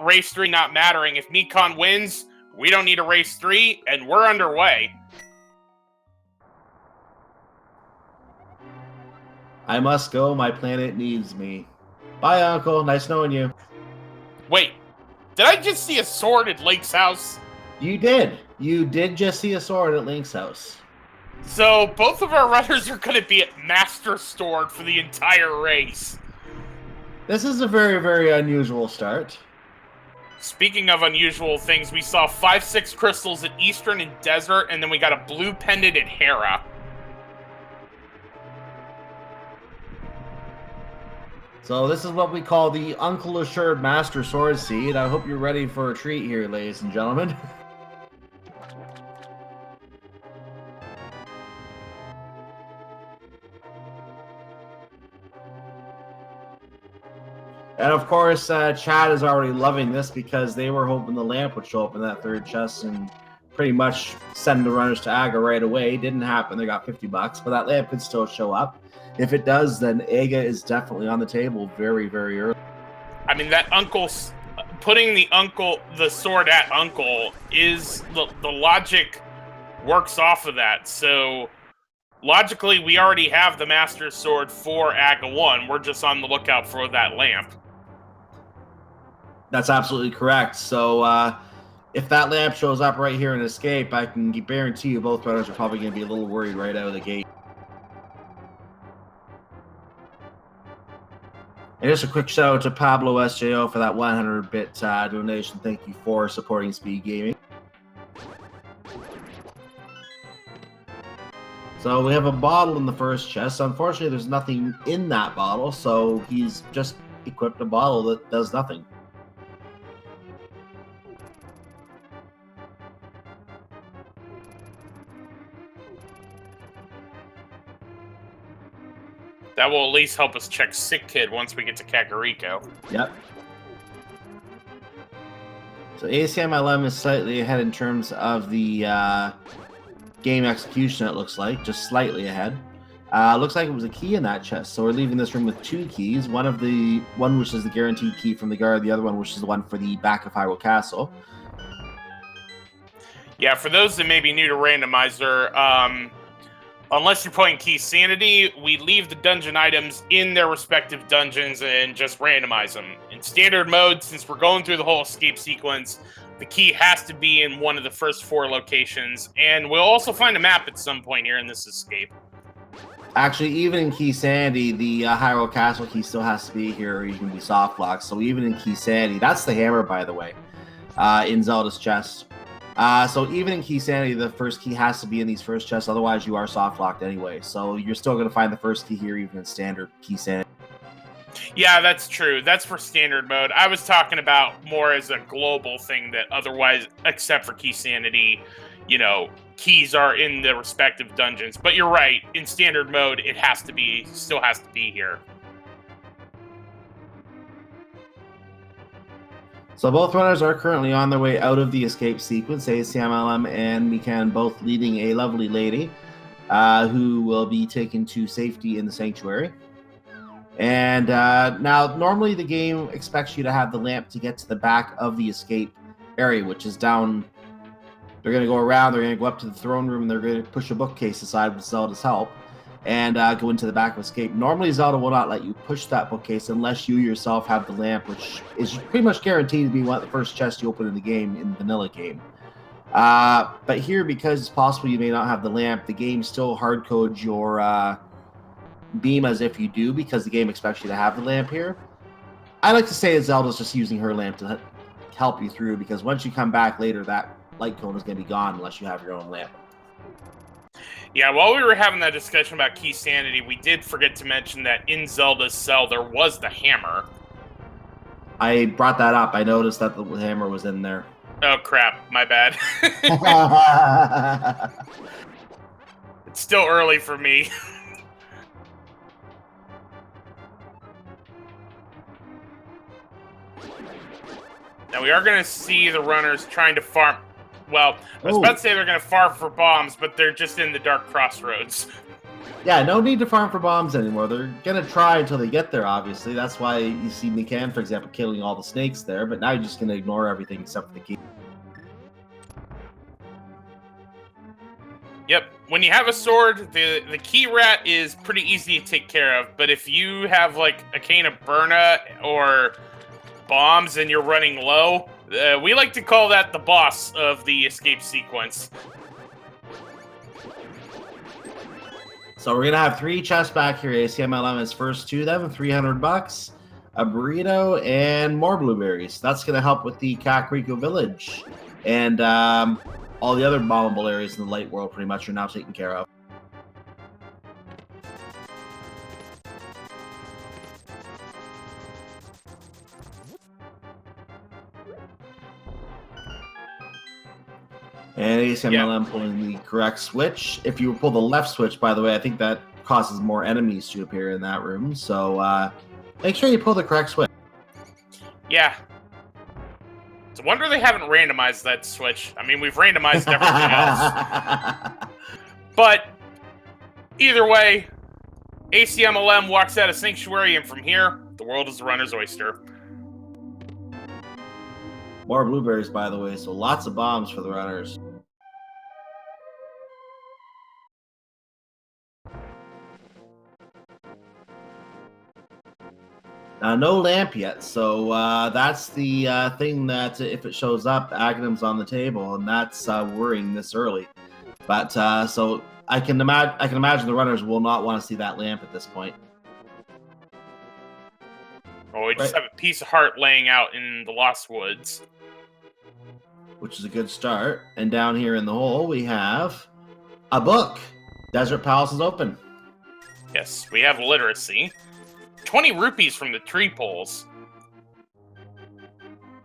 about race 3 not mattering. If Mikan wins, we don't need a race 3, and we're underway. I must go. My planet needs me. Bye, Uncle. Nice knowing you. Wait, did I just see a sword at Link's house? You did. You did just see a sword at Link's house. So both of our runners are going to be at Master Sword for the entire race. This is a very, very unusual start. Speaking of unusual things, we saw 5-6 crystals at Eastern and Desert, and then we got a blue pendant at Hera. So this is what we call the Uncle Assured Master Sword Seed. I hope you're ready for a treat here, ladies and gentlemen. And of course, Chad is already loving this because they were hoping the lamp would show up in that third chest and pretty much send the runners to Aga right away. Didn't happen. They got $50, but that lamp could still show up. If it does, then Aga is definitely on the table very, very early. I mean, that Uncle's putting the sword at Uncle is the logic works off of that. So logically, we already have the Master Sword for Aga 1. We're just on the lookout for that lamp. That's absolutely correct. So if that lamp shows up right here in Escape, I can guarantee you both runners are probably going to be a little worried right out of the gate. And just a quick shout out to Pablo SJO for that 100-bit donation. Thank you for supporting Speed Gaming. So we have a bottle in the first chest. Unfortunately, there's nothing in that bottle, so he's just equipped a bottle that does nothing. That will at least help us check Sick Kid once we get to Kakariko. Yep. So Acmlm is slightly ahead in terms of the game execution, it looks like. Just slightly ahead. Looks like it was a key in that chest. So we're leaving this room with 2 keys. One which is the guaranteed key from the guard, the other one which is the one for the back of Hyrule Castle. Yeah, for those that may be new to Randomizer, unless you're playing Key Sanity, we leave the dungeon items in their respective dungeons and just randomize them. In standard mode, since we're going through the whole escape sequence, the key has to be in one of the first 4 locations, and we'll also find a map at some point here in this escape. Actually, even in Key Sanity, the Hyrule Castle key still has to be here, or you can be soft locked. So even in Key Sanity, that's the hammer, by the way, in Zelda's chest. So even in Key Sanity, the first key has to be in these first chests, otherwise you are soft locked anyway. So you're still going to find the first key here, even in standard Key Sanity. Yeah, that's true. That's for standard mode. I was talking about more as a global thing that otherwise, except for Key Sanity, you know, keys are in the respective dungeons. But you're right. In standard mode, it still has to be here. So both runners are currently on their way out of the escape sequence. Acmlm and Mikan both leading a lovely lady who will be taken to safety in the sanctuary. And now, normally the game expects you to have the lamp to get to the back of the escape area, which is down. They're going to go around, they're going to go up to the throne room, and they're going to push a bookcase aside with Zelda's help and go into the back of escape. Normally, Zelda will not let you push that bookcase unless you yourself have the lamp, which is pretty much guaranteed to be one of the first chests you open in the game, in the vanilla game. But here, because it's possible you may not have the lamp, the game still hard codes your beam as if you do, because the game expects you to have the lamp here. I like to say that Zelda's just using her lamp to help you through, because once you come back later, that light cone is going to be gone unless you have your own lamp. Yeah, while we were having that discussion about Key Sanity, we did forget to mention that in Zelda's cell, there was the hammer. I brought that up. I noticed that the hammer was in there. Oh, crap. My bad. It's still early for me. Now, we are going to see the runners trying to farm. Well, I was about to say they're going to farm for bombs, but they're just in the dark crossroads. Yeah, no need to farm for bombs anymore. They're gonna try until they get there, obviously. That's why you see Mikan, for example, killing all the snakes there, but now you're just gonna ignore everything except for the key. Yep. When you have a sword, the key rat is pretty easy to take care of, but if you have like a cane of Burna or bombs and you're running low, we like to call that the boss of the escape sequence. So we're gonna have 3 chests back here. ACMLM is first to them, $300, a burrito, and more blueberries. That's gonna help with the Kakariko village, and all the other bombable areas in the light world pretty much are now taken care of. And ACMLM pulling the correct switch. If you pull the left switch, by the way, I think that causes more enemies to appear in that room. So make sure you pull the correct switch. Yeah. It's a wonder they haven't randomized that switch. I mean, we've randomized everything else. But either way, ACMLM walks out of Sanctuary, and from here, the world is the runner's oyster. More blueberries, by the way, so lots of bombs for the runners. No lamp yet, so that's the thing that if it shows up, Acmlm's on the table, and that's worrying this early. But so I can imagine the runners will not want to see that lamp at this point. Oh, we just have a piece of heart laying out in the Lost Woods, which is a good start. And down here in the hole, we have a book. Desert Palace is open. Yes, we have literacy. 20 rupees from the tree poles.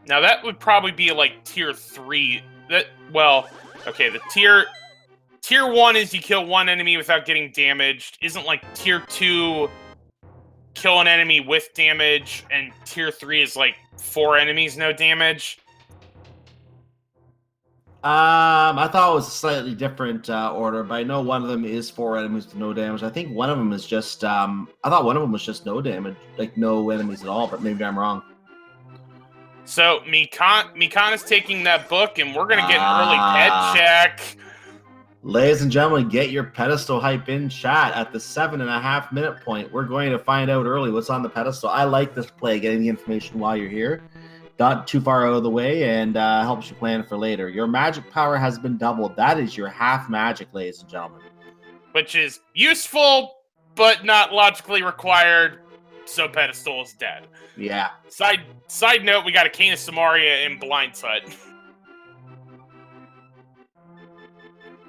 Now that would probably be like tier 3. Okay, the tier 1 is you kill one enemy without getting damaged. Isn't like tier 2 kill an enemy with damage, and tier 3 is like 4 enemies, no damage. I thought it was a slightly different order, but I know one of them is 4 enemies with no damage. I think one of them is just, I thought one of them was just no damage, like no enemies at all, but maybe I'm wrong. So, Mikan is taking that book, and we're going to get an early pet check. Ladies and gentlemen, get your pedestal hype in chat at the 7.5 minute point. We're going to find out early what's on the pedestal. I like this play, getting the information while you're here. Not too far out of the way, and helps you plan for later. Your magic power has been doubled. That is your half magic, ladies and gentlemen. Which is useful, but not logically required, so pedestal is dead. Yeah. Side note, we got a Cane of Samaria in Blindsight.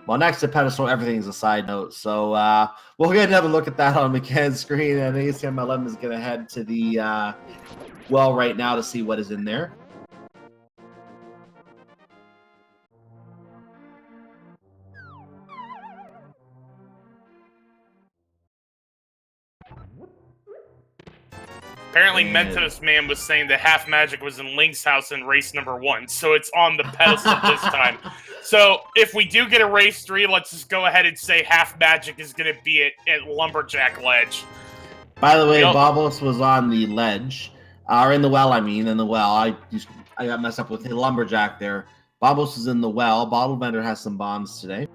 Well, next to pedestal, everything's a side note. So we'll get another look at that on Mikan's screen, and ACMLM is going to head to the well right now to see what is in there. Apparently, Mentos Man was saying that half magic was in Link's house in race number 1, so it's on the pedestal this time. So if we do get a race 3, let's just go ahead and say half magic is going to be at Lumberjack Ledge. By the way, Bobos was on the ledge, or in the well. I mean, in the well. I got messed up with the Lumberjack there. Bobos is in the well. Bottle Vendor has some bombs today.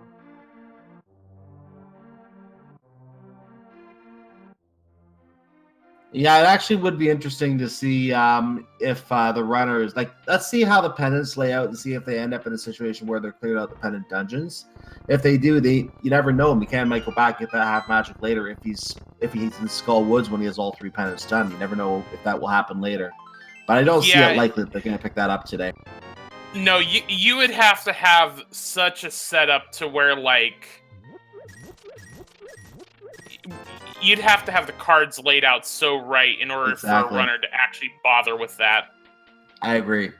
Yeah, it actually would be interesting to see if the runners, like, let's see how the pendants lay out and see if they end up in a situation where they're cleared out the pendant dungeons. If they do, you never know. Mikan might go back and get that half magic later if he's in Skull Woods when he has all 3 pendants done. You never know if that will happen later. But I don't see it likely that they're going to pick that up today. No, you would have to have such a setup to where, like, you'd have to have the cards laid out so right in order for a runner to actually bother with that. I agree.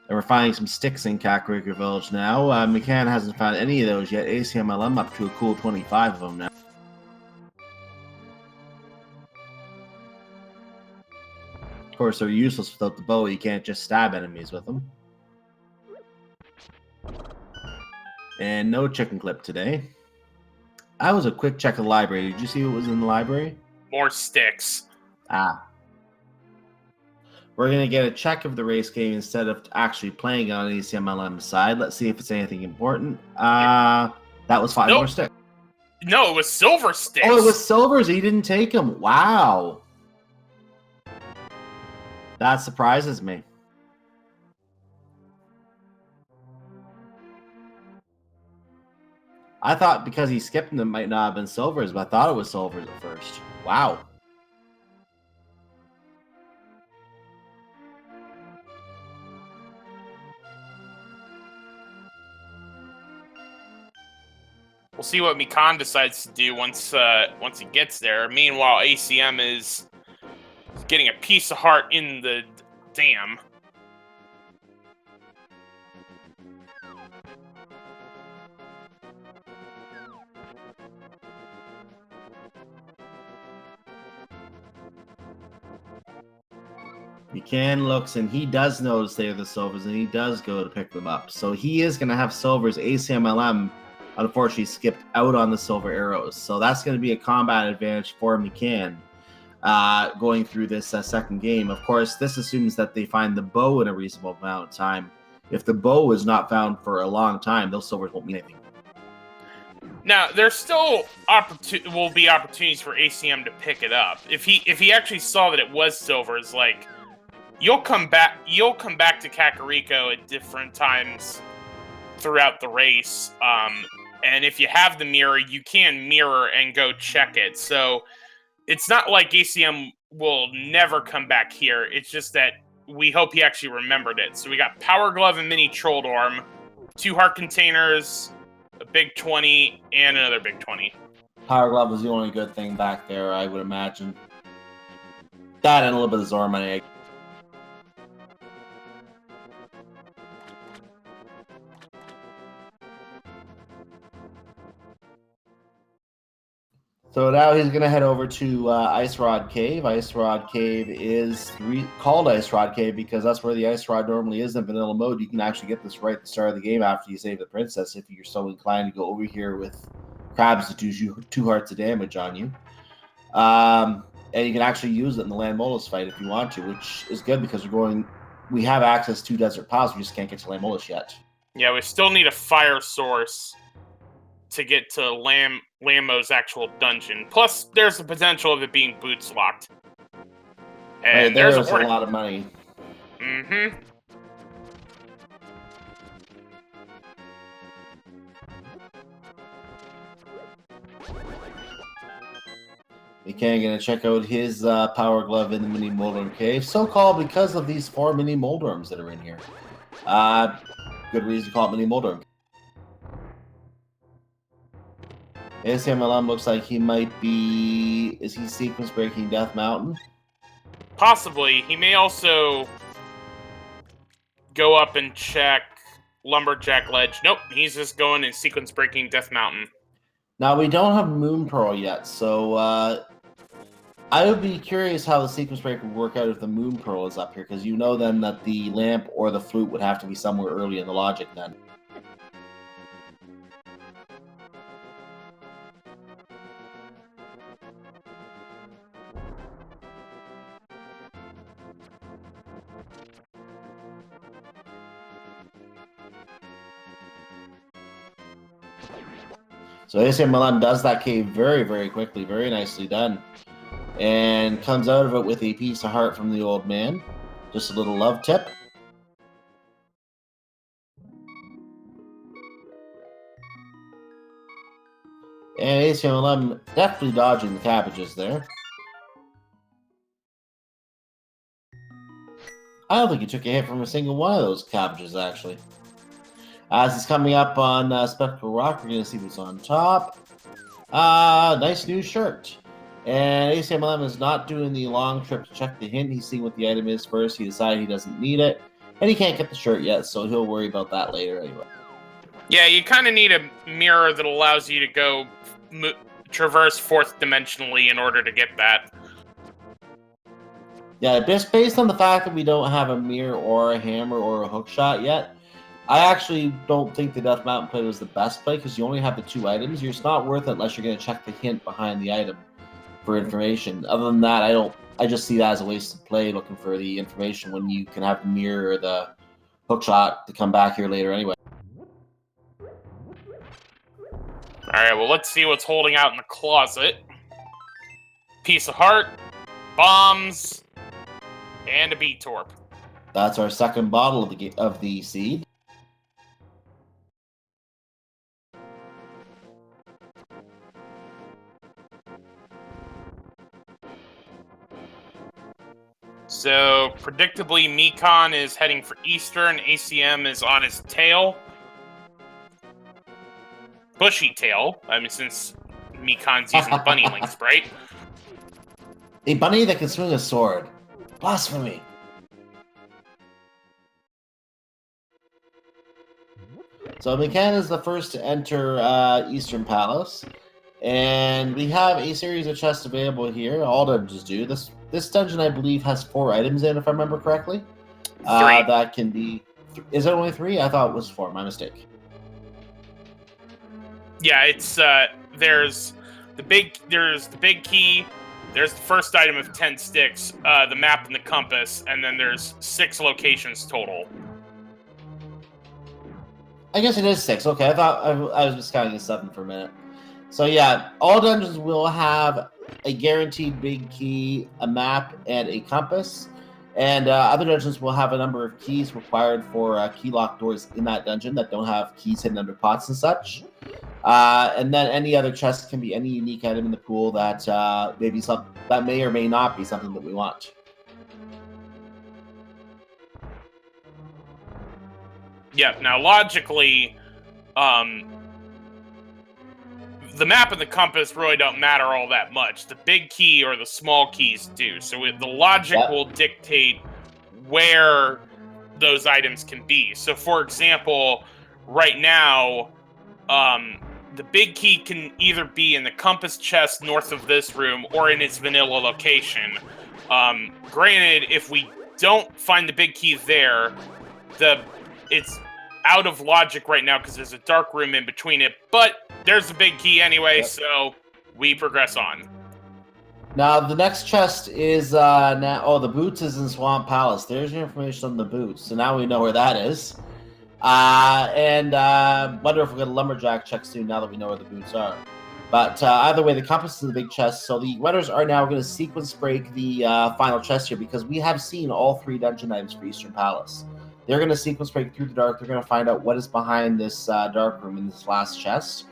And we're finding some sticks in Kakariko Village now. Mikan hasn't found any of those yet. ACMLM up to a cool 25 of them now. Of course, they're useless without the bow. You can't just stab enemies with them. And no chicken clip today. I was a quick check of the library. Did you see what was in the library? More sticks. Ah. We're going to get a check of the race game instead of actually playing on ACMLM side. Let's see if it's anything important. That was 5 more sticks. No, it was silver sticks. Oh, it was silvers. He didn't take them. Wow. That surprises me. I thought because he skipped them, it might not have been silvers, but I thought it was silvers at first. Wow. We'll see what Mikan decides to do once he gets there. Meanwhile, ACM is getting a piece of heart in the dam. Mikan looks, and he does notice they are the silvers, and he does go to pick them up. So he is going to have silvers. ACMLM, unfortunately, skipped out on the silver arrows. So that's going to be a combat advantage for Mikan going through this second game. Of course, this assumes that they find the bow in a reasonable amount of time. If the bow is not found for a long time, those silvers won't mean anything. Now, there still will be opportunities for ACM to pick it up. If he actually saw that it was silvers, like, you'll come back to Kakariko at different times throughout the race. And if you have the mirror, you can mirror and go check it. So it's not like ACM will never come back here. It's just that we hope he actually remembered it. So we got Power Glove and Mini Trolldorm, 2 heart containers, a big 20, and another big 20. Power Glove was the only good thing back there, I would imagine. That and a little bit of Zorman egg. So now he's going to head over to Ice Rod Cave. Ice Rod Cave is called Ice Rod Cave because that's where the Ice Rod normally is in vanilla mode. You can actually get this right at the start of the game after you save the princess if you're so inclined to go over here with crabs to do 2 hearts of damage on you. And you can actually use it in the Land Molus fight if you want to, which is good because we have access to Desert Paws. We just can't get to Land Molus yet. Yeah, we still need a fire source to get to Lammo's actual dungeon. Plus, there's the potential of it being boots locked. And right, there's a lot of money. Mm-hmm. Mikan gonna check out his Power Glove in the Mini Moldorm Cave, so-called because of these 4 Mini Moldorms that are in here. Good reason to call it Mini Moldorm. ACMLM looks like he might be... Is he sequence breaking Death Mountain? Possibly. He may also go up and check Lumberjack Ledge. Nope, he's just going and sequence breaking Death Mountain. Now, we don't have Moon Pearl yet, so I would be curious how the sequence break would work out if the Moon Pearl is up here, because you know then that the lamp or the flute would have to be somewhere early in the logic then. So ACMLM does that cave very, very quickly, very nicely done. And comes out of it with a piece of heart from the old man. Just a little love tip. And ACMLM definitely dodging the cabbages there. I don't think he took a hit from a single one of those cabbages, actually. As he's coming up on Spectral Rock, we're going to see what's on top. Nice new shirt. And ACMLM is not doing the long trip to check the hint. He's seeing what the item is first. He decided he doesn't need it. And he can't get the shirt yet, so he'll worry about that later anyway. Yeah, you kind of need a mirror that allows you to go traverse 4th dimensionally in order to get that. Yeah, just based on the fact that we don't have a mirror or a hammer or a hook shot yet, I actually don't think the Death Mountain play was the best play because you only have the 2 items. It's not worth it unless you're going to check the hint behind the item for information. Other than that, I just see that as a wasted play looking for the information when you can have the mirror or the hook shot to come back here later anyway. All right, well, let's see what's holding out in the closet. Piece of heart, bombs, and a B-Torp. That's our second bottle of the seed. So, predictably, Mikan is heading for Eastern. ACM is on his tail. Bushy tail. I mean, since Mikan's using the bunny link sprite. A bunny that can swing a sword. Blasphemy. So Mikan is the first to enter Eastern Palace. And we have a series of chests available here. All dungeons do. This dungeon, I believe, has 4 items in, if I remember correctly. 3. That can be... Is it only 3? I thought it was 4. My mistake. Yeah, it's there's the big key. There's the first item of 10 sticks, the map and the compass, and then there's 6 locations total. I guess it is 6. Okay, I thought I was just counting as 7 for a minute. So yeah, all dungeons will have a guaranteed big key, a map, and a compass. And other dungeons will have a number of keys required for key lock doors in that dungeon that don't have keys hidden under pots and such. And then any other chest can be any unique item in the pool that that may or may not be something that we want. Yeah. Now, logically, the map and the compass really don't matter all that much. The big key or the small keys do. So the logic will dictate where those items can be. So, for example, right now, the big key can either be in the compass chest north of this room or in its vanilla location. Granted, if we don't find the big key there, it's out of logic right now because there's a dark room in between it, but there's a big key anyway, so we progress on. Now, the next chest is the boots is in Swamp Palace. There's your information on the boots, so now we know where that is. And wonder if we'll get a lumberjack check soon now that we know where the boots are. But either way, the compass is in the big chest, so the runners are now going to sequence break the final chest here because we have seen all 3 dungeon items for Eastern Palace. They're going to sequence break through the dark. They're going to find out what is behind this dark room in this last chest.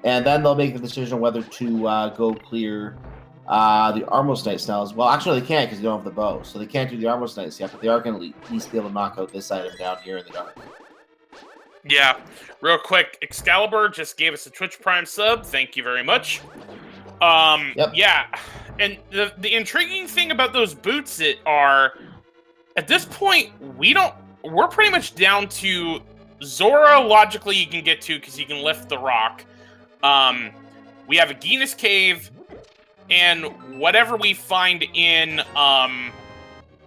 And then they'll make the decision whether to go clear the Armos Knights now as well. Actually, they can't because they don't have the bow. So they can't do the Armos Knights yet, but they are going to at least be able to knock out this item down here in the dark. Yeah. Real quick, Excalibur just gave us a Twitch Prime sub. Thank you very much. Yep. Yeah. And the intriguing thing about those boots are, at this point, we're pretty much down to Zora. Logically, you can get to because you can lift the rock. We have a Genis Cave, and whatever we find in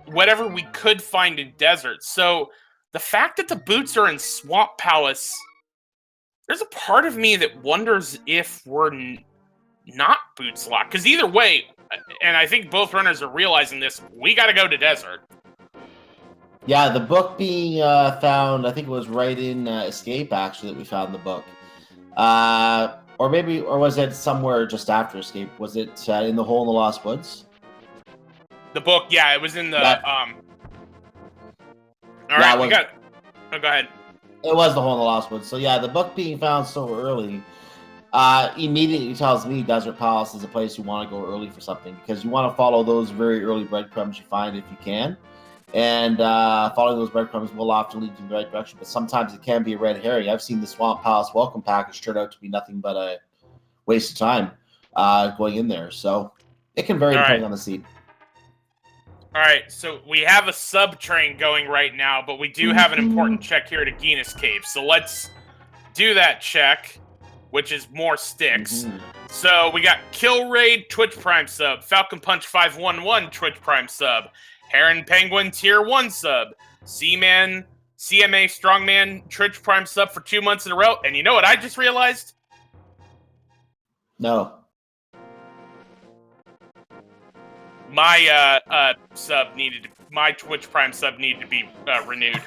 whatever we could find in desert. So the fact that the boots are in Swamp Palace, there's a part of me that wonders if we're not boots locked. Because either way, and I think both runners are realizing this, we got to go to desert. Yeah, the book being found, I think it was right in Escape, actually, that we found the book. Or was it somewhere just after Escape? Was it in the Hole in the Lost Woods? The book, yeah, it was in the... All Yeah, right, go ahead. It was the Hole in the Lost Woods. So yeah, the book being found so early immediately tells me Desert Palace is a place you want to go early for something because you want to follow those very early breadcrumbs you find if you can. And following those breadcrumbs will often lead you in the right direction, but sometimes it can be a red herring. I've seen the Swamp Palace welcome package turn out to be nothing but a waste of time going in there. So it can vary depending on the seed. All right, so we have a sub train going right now, but we do have an important check here at Genis Cave. So let's do that check, which is more sticks. So we got Kill Raid, Twitch Prime sub, Falcon Punch 511, Twitch Prime sub, Heron Penguin Tier 1 sub, Seaman CMA Strongman Twitch Prime sub for 2 months in a row. And you know what I just realized? No. My my Twitch Prime sub needed to be renewed.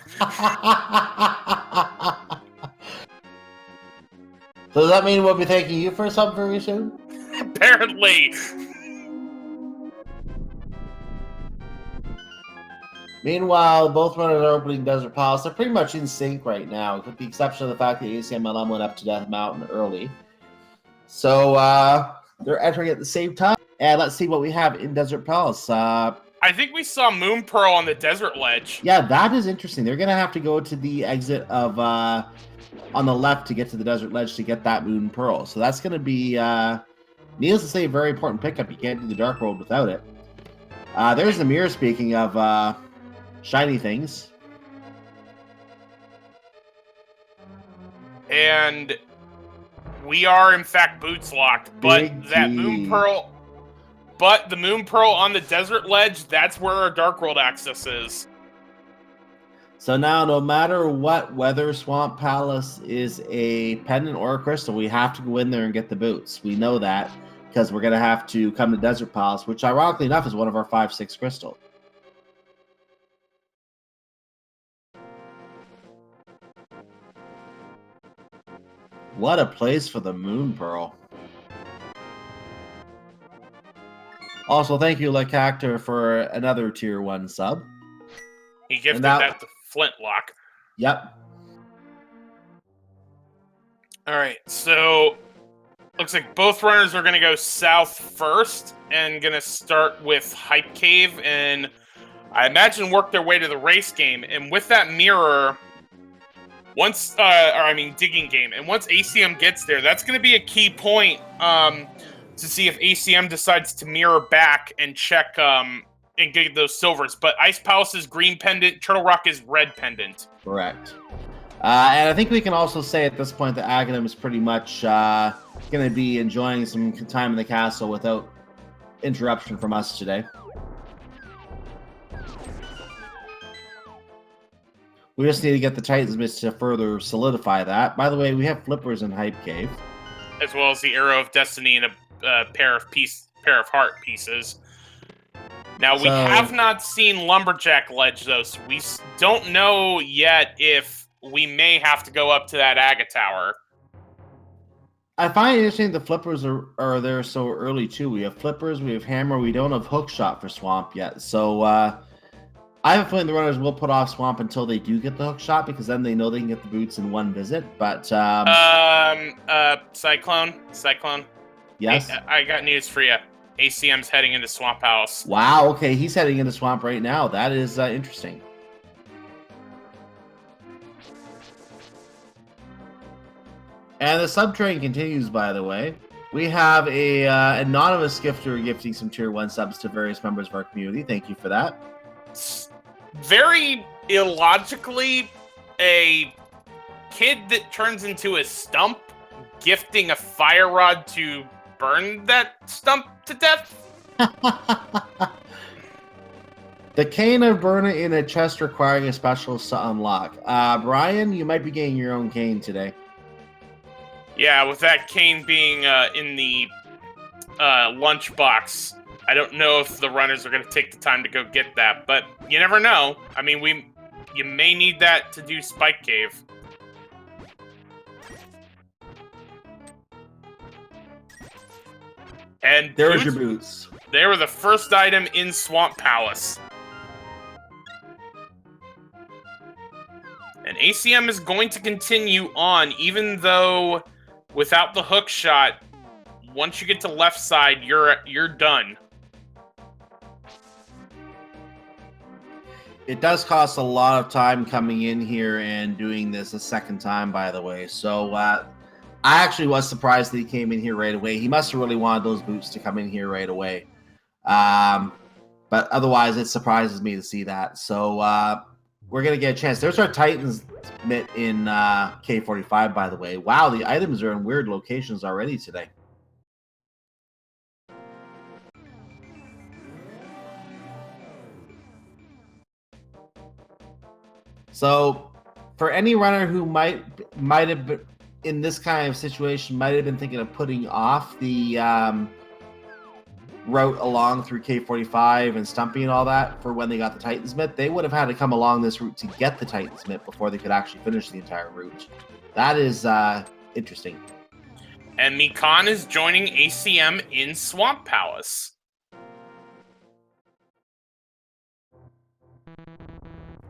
So does that mean we'll be thanking you for a sub very soon? Apparently. Meanwhile, both runners are opening Desert Palace. They're pretty much in sync right now, with the exception of the fact that ACMLM went up to Death Mountain early. So they're entering at the same time. And let's see what we have in Desert Palace. I think we saw Moon Pearl on the desert ledge. Yeah, that is interesting. They're going to have to go to the exit of on the left to get to the desert ledge to get that Moon Pearl. So that's going to be, needless to say, a very important pickup. You can't do the Dark World without it. There's the mirror, speaking of shiny things. And we are, in fact, boots locked. But Big that G. Moon Pearl... But the Moon Pearl on the desert ledge, that's where our Dark World access is. So now, no matter what, whether Swamp Palace is a pendant or a crystal, we have to go in there and get the boots. We know that because we're going to have to come to Desert Palace, which ironically enough is one of our 5-6 crystals. What a place for the Moon Pearl. Also, thank you, Lecactor, for another Tier 1 sub. He gifted now- that to Flintlock. Yep. All right, so looks like both runners are going to go south first and going to start with Hype Cave and I imagine work their way to the race game. And with that mirror, digging game. And once ACM gets there, that's going to be a key point to see if ACM decides to mirror back and check and get those silvers. But Ice Palace is green pendant, Turtle Rock is red pendant. Correct. And I think we can also say at this point that Acmlm is pretty much going to be enjoying some time in the castle without interruption from us today. We just need to get the Titans Mist to further solidify that. By the way, we have Flippers in Hype Cave. As well as the Arrow of Destiny and a pair of heart pieces. Now, we have not seen Lumberjack Ledge, though, so we don't know yet if we may have to go up to that Aga Tower. I find it interesting the Flippers are there so early, too. We have Flippers, we have Hammer, we don't have Hookshot for Swamp yet. So, I have a feeling the runners will put off Swamp until they do get the Hookshot, because then they know they can get the boots in one visit, but... Cyclone? Yes? Hey, I got news for you. ACM's heading into Swamp House. Wow, okay, he's heading into Swamp right now. That is interesting. And the sub-train continues, by the way. We have a anonymous gifter gifting some Tier 1 subs to various members of our community. Thank you for that. Very illogically, a kid that turns into a stump gifting a fire rod to burn that stump to death? The cane of Burna in a chest requiring a specialist to unlock. Brian, you might be getting your own cane today. Yeah, with that cane being in the lunchbox, I don't know if the runners are going to take the time to go get that, but you never know. I mean, you may need that to do Spike Cave. And there's your boots. They were the first item in Swamp Palace. And ACM is going to continue on, even though without the hook shot, once you get to left side, you're done. It does cost a lot of time coming in here and doing this a second time, by the way. So I actually was surprised that he came in here right away. He must have really wanted those boots to come in here right away. But otherwise, it surprises me to see that. So we're going to get a chance. There's our Titans mitt in K45, by the way. Wow, the items are in weird locations already today. So for any runner who might have been in this kind of situation, might have been thinking of putting off the route along through K45 and Stumpy and all that for when they got the Titansmith, they would have had to come along this route to get the Titansmith before they could actually finish the entire route. That is interesting. And Mikan is joining ACM in Swamp Palace.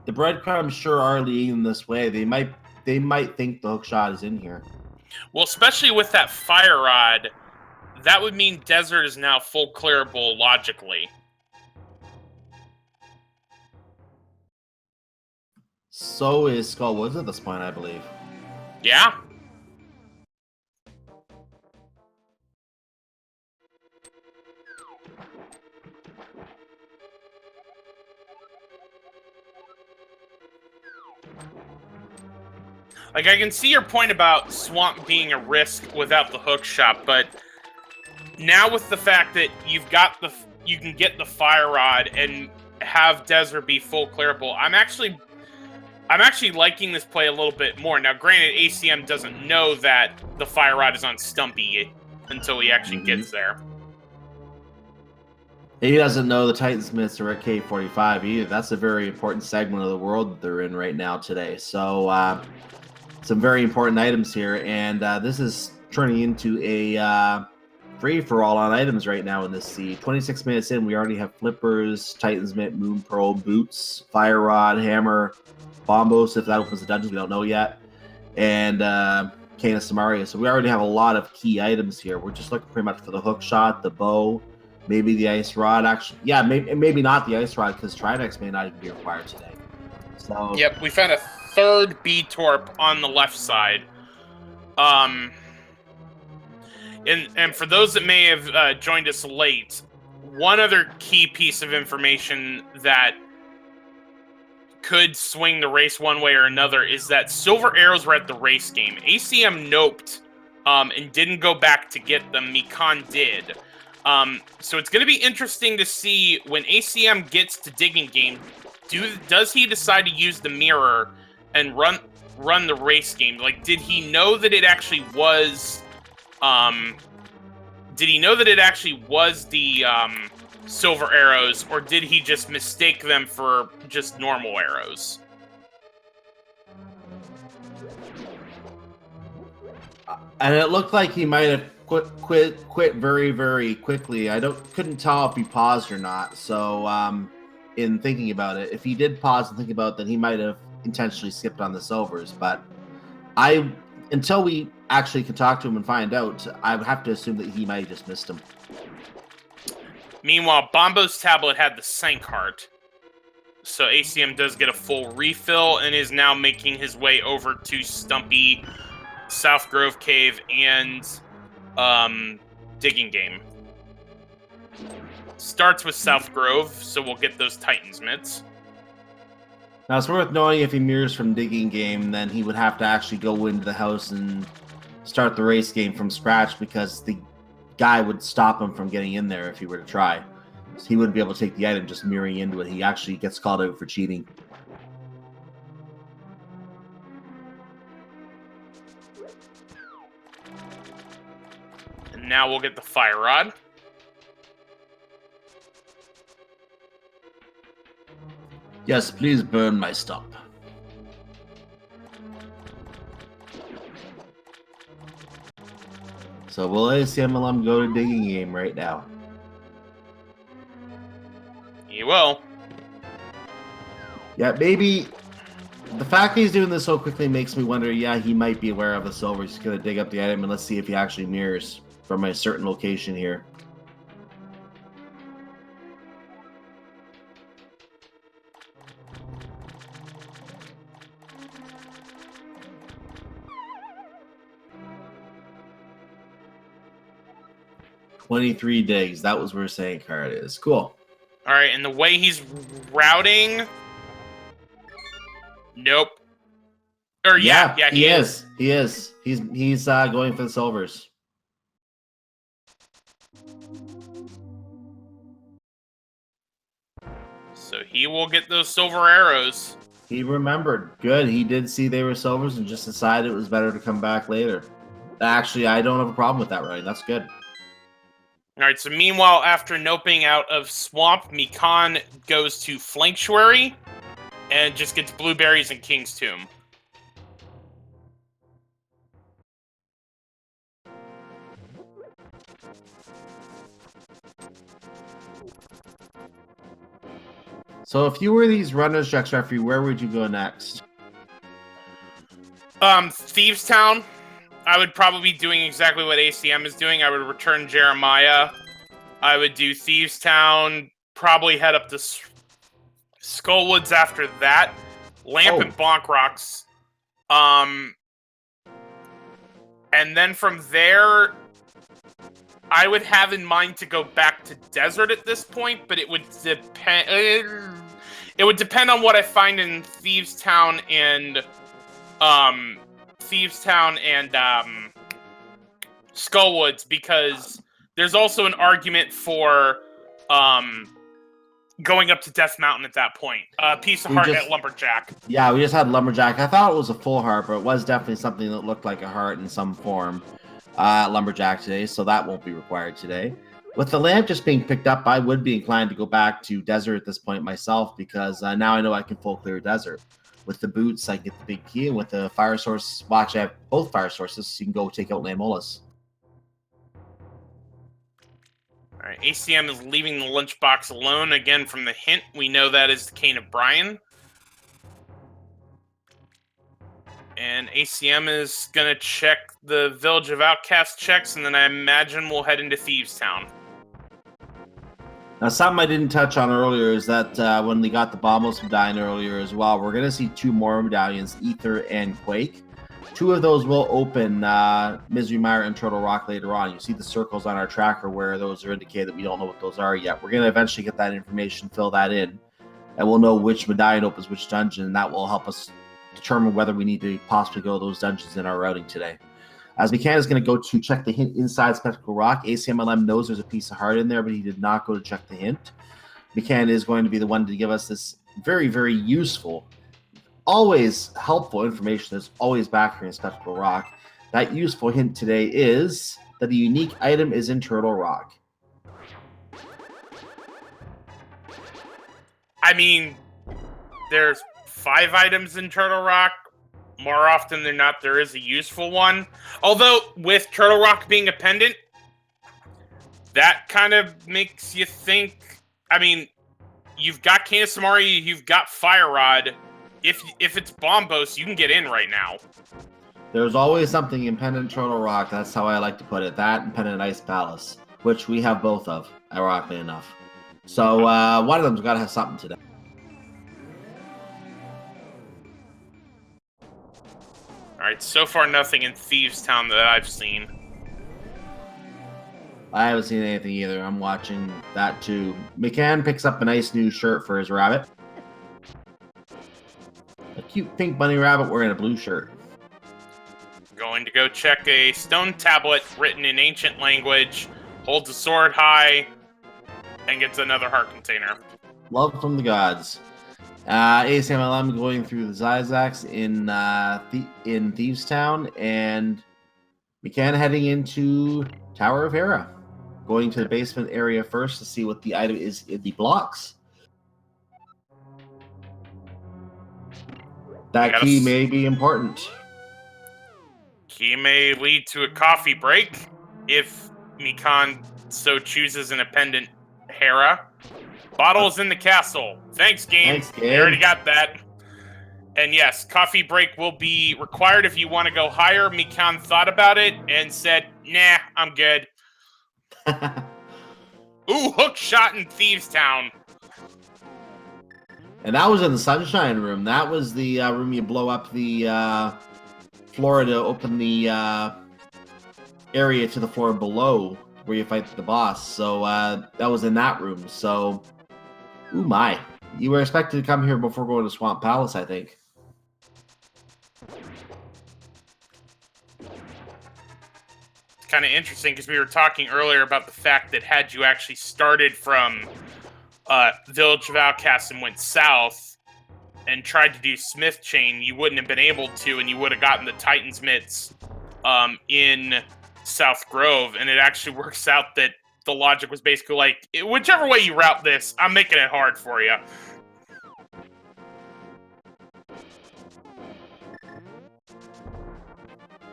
The breadcrumbs sure are leading this way. They might think the hookshot is in here. Well, especially with that fire rod, that would mean desert is now full clearable logically. So is Skull Woods at this point, I believe. Yeah. Like, I can see your point about Swamp being a risk without the hook shot, but now with the fact that you can get the fire rod and have Desert be full clearable, I'm actually liking this play a little bit more. Now, granted, ACM doesn't know that the fire rod is on Stumpy until he actually gets there. He doesn't know the Titansmiths are at K45 either. That's a very important segment of the world that they're in right now today. So, some very important items here, and this is turning into a free-for-all on items right now in this seed. 26 minutes in, we already have Flippers, Titansmith, Moon Pearl, Boots, Fire Rod, Hammer, Bombos, if that opens the dungeon, we don't know yet, and Kana Samaria. So we already have a lot of key items here. We're just looking pretty much for the hook shot, the bow, maybe the ice rod. Actually, yeah, maybe not the ice rod, because Trinex may not even be required today. So yep, we found a third B-Torp on the left side. And for those that may have joined us late, one other key piece of information that could swing the race one way or another is that Silver Arrows were at the race game. ACM noped and didn't go back to get them. Mikan did. So it's going to be interesting to see when ACM gets to digging game, does he decide to use the mirror and run the race game? Like, did he know that it actually was the Silver Arrows, or did he just mistake them for just normal arrows? And it looked like he might have quit very, very quickly. Couldn't tell if he paused or not. So, in thinking about it, if he did pause and think about it, then he might have intentionally skipped on the silvers. But until we actually can talk to him and find out, I would have to assume that he might have just missed him. Meanwhile, Bombo's tablet had the Sank Heart. So ACM does get a full refill and is now making his way over to Stumpy, South Grove Cave, and Digging Game. Starts with South Grove, so we'll get those Titansmiths. Now, it's worth knowing if he mirrors from Digging Game, then he would have to actually go into the house and start the race game from scratch, because the guy would stop him from getting in there if he were to try. So he wouldn't be able to take the item just mirroring into it. He actually gets called out for cheating. And now we'll get the Fire Rod. Yes, please burn my stump. So will Acmlm go to Digging Game right now? He will. Yeah, maybe the fact that he's doing this so quickly makes me wonder, yeah, he might be aware of the silver. He's going to dig up the item, and let's see if he actually mirrors from a certain location here. "23 digs." That was where Sank Heart is. Cool. All right, and the way he's routing... Nope. Or yeah, he is. He is. He's going for the silvers. So he will get those silver arrows. He remembered. Good. He did see they were silvers and just decided it was better to come back later. Actually, I don't have a problem with that, right? That's good. All right, so meanwhile, after noping out of Swamp, Mikan goes to Flanktuary and just gets blueberries and King's Tomb. So if you were these runners, Jax Referee, where would you go next? Thieves Town. I would probably be doing exactly what ACM is doing. I would return Jeremiah. I would do Thieves Town, probably head up to Skullwoods after that. Lamp and Bonk Rocks. And then from there, I would have in mind to go back to Desert at this point, but it would depend. It would depend on what I find in Thieves Town and Skullwoods, because there's also an argument for going up to Death Mountain at that point. Piece of heart at Lumberjack. Yeah, we just had Lumberjack. I thought it was a full heart, but it was definitely something that looked like a heart in some form. Lumberjack today, so that won't be required today. With the lamp just being picked up, I would be inclined to go back to Desert at this point myself, because now I know I can full clear Desert. With the boots, I get the big key, and with the fire source, well, actually I have both fire sources, so you can go take out Lamolas. Alright, ACM is leaving the lunchbox alone. Again, from the hint, we know that is the Cane of Brian. And ACM is going to check the Village of Outcast checks, and then I imagine we'll head into Thieves Town. Now, something I didn't touch on earlier is that when we got the Bombos medallion earlier as well, we're going to see 2 more medallions, Ether and Quake. 2 of those will open Misery Mire and Turtle Rock later on. You see the circles on our tracker where those are indicated. We don't know what those are yet. We're going to eventually get that information, fill that in, and we'll know which medallion opens which dungeon, and that will help us determine whether we need to possibly go to those dungeons in our routing today. As Mikan is going to go to check the hint inside Spectacle Rock. ACMLM knows there's a piece of heart in there, but he did not go to check the hint. Mikan is going to be the one to give us this very, very useful, always helpful information that's always back here in Spectacle Rock. That useful hint today is that a unique item is in Turtle Rock. I mean, there's 5 items in Turtle Rock. More often than not, there is a useful one. Although, with Turtle Rock being a pendant, that kind of makes you think... I mean, you've got Kanasamari, you've got Fire Rod. If it's Bombos, you can get in right now. There's always something in Pendant Turtle Rock. That's how I like to put it. That and Pendant Ice Palace, which we have both of, ironically enough. So, one of them's got to have something today. Alright, so far nothing in Thieves Town that I've seen. I haven't seen anything either. I'm watching that too. Mikan picks up a nice new shirt for his rabbit. A cute pink bunny rabbit wearing a blue shirt. Going to go check a stone tablet written in ancient language, holds a sword high, and gets another heart container. Love from the gods. ASMLM going through the Zyzax in Thieves Town, and Mikan heading into Tower of Hera. Going to the basement area first to see what the item is in the blocks. That key may be important. Key may lead to a coffee break if Mikan so chooses an appendant Hera. Bottles in the castle. Thanks, game. Thanks, game. We already got that. And yes, coffee break will be required if you want to go higher. Mikan thought about it and said, nah, I'm good. Ooh, hook shot in Thieves Town. And that was in the Sunshine Room. That was the room you blow up the floor to open the area to the floor below where you fight the boss. So that was in that room. So, ooh my. You were expected to come here before going to Swamp Palace, I think. Kind of interesting because we were talking earlier about the fact that had you actually started from Village of Outcasts and went south and tried to do Smith Chain, you wouldn't have been able to, and you would have gotten the Titan's Mitts in South Grove. And it actually works out that the logic was basically like, whichever way you route this, I'm making it hard for you.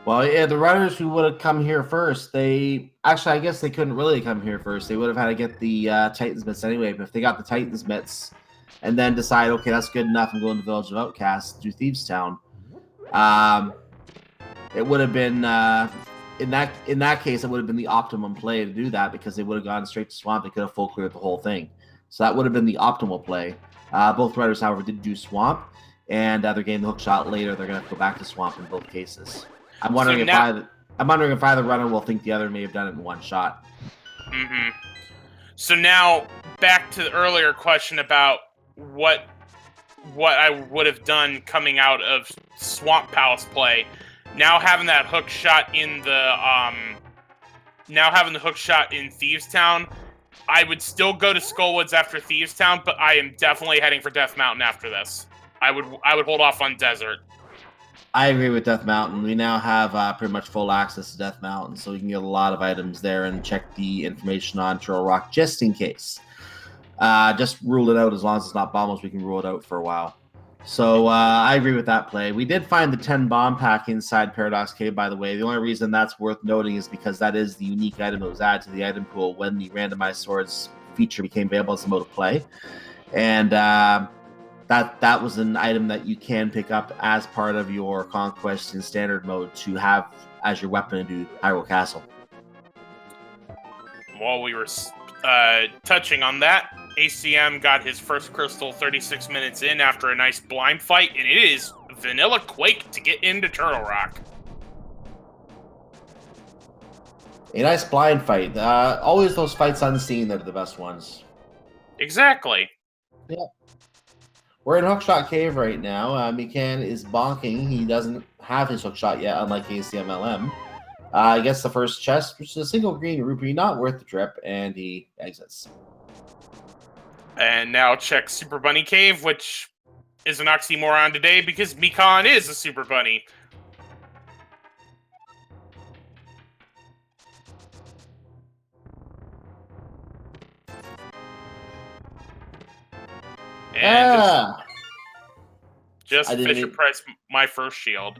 Well, yeah, the runners who would have come here first, I guess they couldn't really come here first. They would have had to get the Titans Mitts anyway. But if they got the Titans Mitts and then decide, okay, that's good enough, I'm going to Village of Outcasts to Thieves Town, it would have been in that case, it would have been the optimum play to do that, because they would have gone straight to Swamp. They could have full cleared the whole thing, so that would have been the optimal play. Both riders, however, did do Swamp, and they're getting the hook shot later. They're going to go back to Swamp in both cases. I'm wondering if either runner will think the other may have done it in one shot. Mm-hmm. So now back to the earlier question about what I would have done coming out of Swamp Palace play. Now having that hook shot in Thieves Town, I would still go to Skullwoods after Thieves Town, but I am definitely heading for Death Mountain after this. I would hold off on Desert. I agree with Death Mountain. We now have pretty much full access to Death Mountain, so we can get a lot of items there and check the information on Turtle Rock just in case. Just rule it out. As long as it's not bombs, we can rule it out for a while. So I agree with that play. We did find the 10 bomb pack inside Paradox Cave, by the way. The only reason that's worth noting is because that is the unique item that was added to the item pool when the randomized swords feature became available as a mode of play. And that was an item that you can pick up as part of your conquest in standard mode to have as your weapon to Hyrule Castle. While we were touching on that, ACM got his first crystal 36 minutes in after a nice blind fight, and it is Vanilla Quake to get into Turtle Rock. A nice blind fight. Always those fights unseen that are the best ones. Exactly. Yeah. We're in Hookshot Cave right now. Mikan is bonking. He doesn't have his hookshot yet, unlike Acmlm. He gets the first chest, which is a single green rupee, not worth the trip, and he exits. And now check Super Bunny Cave, which is an oxymoron today because Mikan is a Super Bunny. And just Fisher Price, my first shield.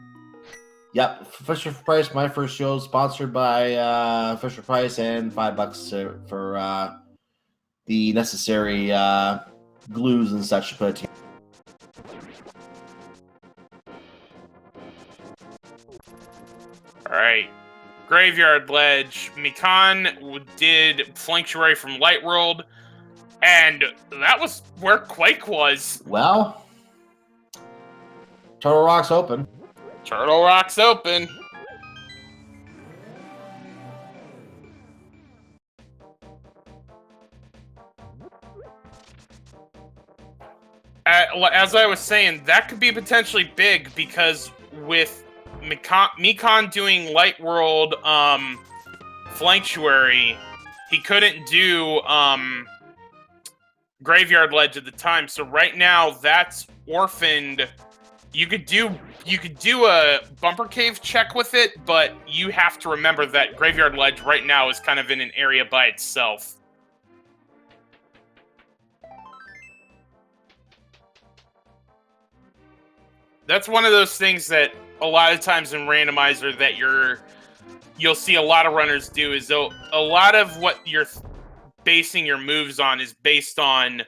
Yep, Fisher Price, my first shield, sponsored by Fisher Price, and $5 for the necessary glues and such to put it. All right, Graveyard Ledge. Mikan did Flanktuary from Light World, and that was where Quake was. Well, Turtle Rock's open. Turtle Rock's open. As I was saying, that could be potentially big because with Mikan doing Light World Flanktuary, he couldn't do Graveyard Ledge at the time. So right now that's orphaned. You could do a Bumper Cave check with it, but you have to remember that Graveyard Ledge right now is kind of in an area by itself. That's one of those things that a lot of times in Randomizer that you'll see a lot of runners do is a lot of what you're basing your moves on is based on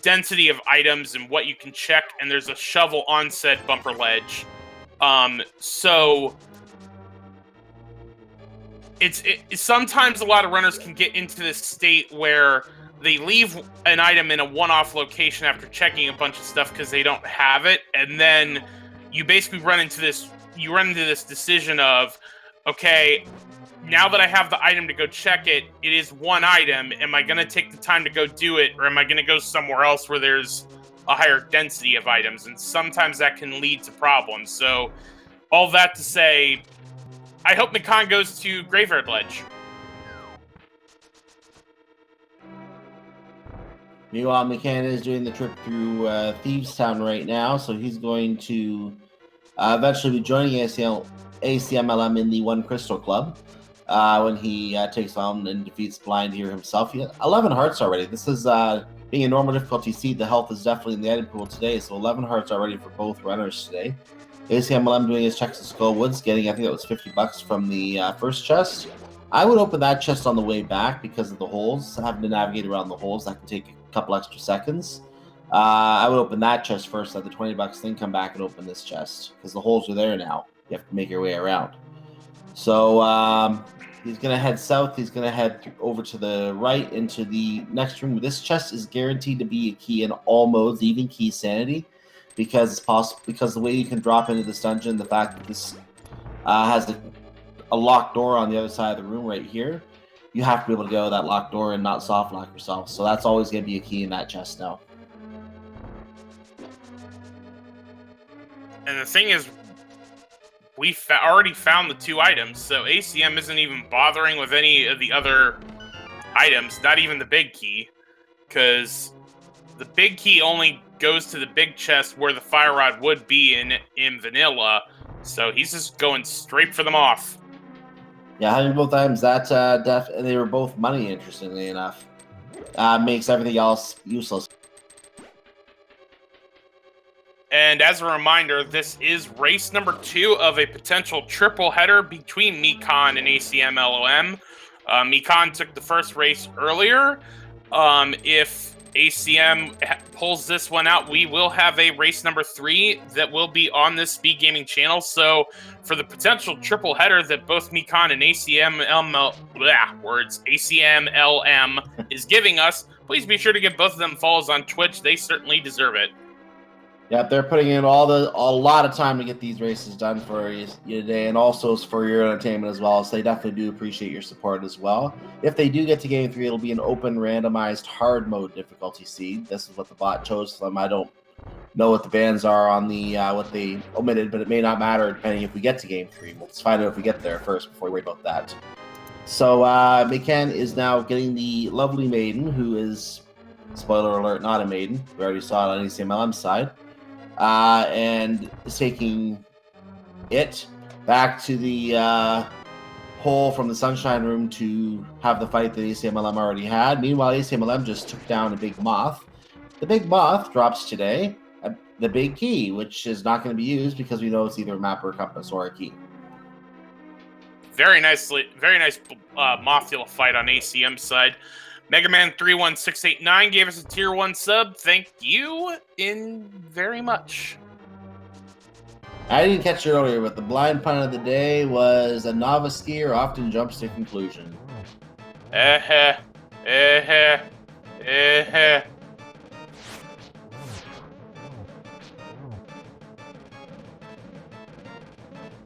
density of items and what you can check, and there's a shovel on said bumper ledge. So it's sometimes a lot of runners can get into this state where they leave an item in a one-off location after checking a bunch of stuff because they don't have it, and then you basically run into this decision of, okay, now that I have the item to go check it, it is one item. Am I going to take the time to go do it, or am I going to go somewhere else where there's a higher density of items? And sometimes that can lead to problems. So all that to say, I hope Mikan goes to Graveyard Ledge. Meanwhile, Mikan is doing the trip through Thieves Town right now, so he's going to eventually be joining ACMLM in the One Crystal Club when he takes on and defeats Blind here himself. He got 11 hearts already. This is being a normal difficulty seed. The health is definitely in the item pool today, so 11 hearts already for both runners today. ACMLM doing his checks at Skullwoods, getting, I think that was 50 bucks from the first chest. I would open that chest on the way back because of the holes. Having to navigate around the holes, that can take a couple extra seconds. I would open that chest first, let the 20 bucks, then come back and open this chest because the holes are there now. You have to make your way around. So he's going to head south. He's going to head over to the right into the next room. This chest is guaranteed to be a key in all modes, even key sanity, because it's possible. Because the way you can drop into this dungeon, the fact that this has a locked door on the other side of the room right here, you have to be able to go to that locked door and not soft lock yourself. So that's always going to be a key in that chest now. And the thing is, we already found the 2 items, so ACM isn't even bothering with any of the other items, not even the big key, because the big key only goes to the big chest where the fire rod would be in vanilla, so he's just going straight for them off. Yeah, having both items, that and they were both money, interestingly enough. Makes everything else useless. And as a reminder, this is race number 2 of a potential triple header between Mikan and ACMLM. Mikan took the first race earlier. If ACM pulls this one out, we will have a race number 3 that will be on this Speed Gaming channel. So for the potential triple header that both Mikan and ACMLM is giving us, please be sure to give both of them follows on Twitch. They certainly deserve it. Yeah, they're putting in a lot of time to get these races done for you today, and also for your entertainment as well. So they definitely do appreciate your support as well. If they do get to Game 3, it'll be an open, randomized, hard mode difficulty seed. This is what the bot chose for them. I don't know what the bans are on the what they omitted, but it may not matter depending if we get to Game 3. We'll just find out if we get there first before we worry about that. So Mikan is now getting the lovely maiden, who is, spoiler alert, not a maiden. We already saw it on ACMLM's side. And taking it back to the hole from the Sunshine Room to have the fight that ACMLM already had. Meanwhile, ACMLM just took down a big moth. The big moth drops today the big key, which is not going to be used because we know it's either a map or a compass or a key. Very nice Mothula fight on ACM's side. Mega Man 31689 gave us a tier 1 sub. Thank you very much. I didn't catch it earlier, but the blind pun of the day was a novice skier often jumps to conclusion.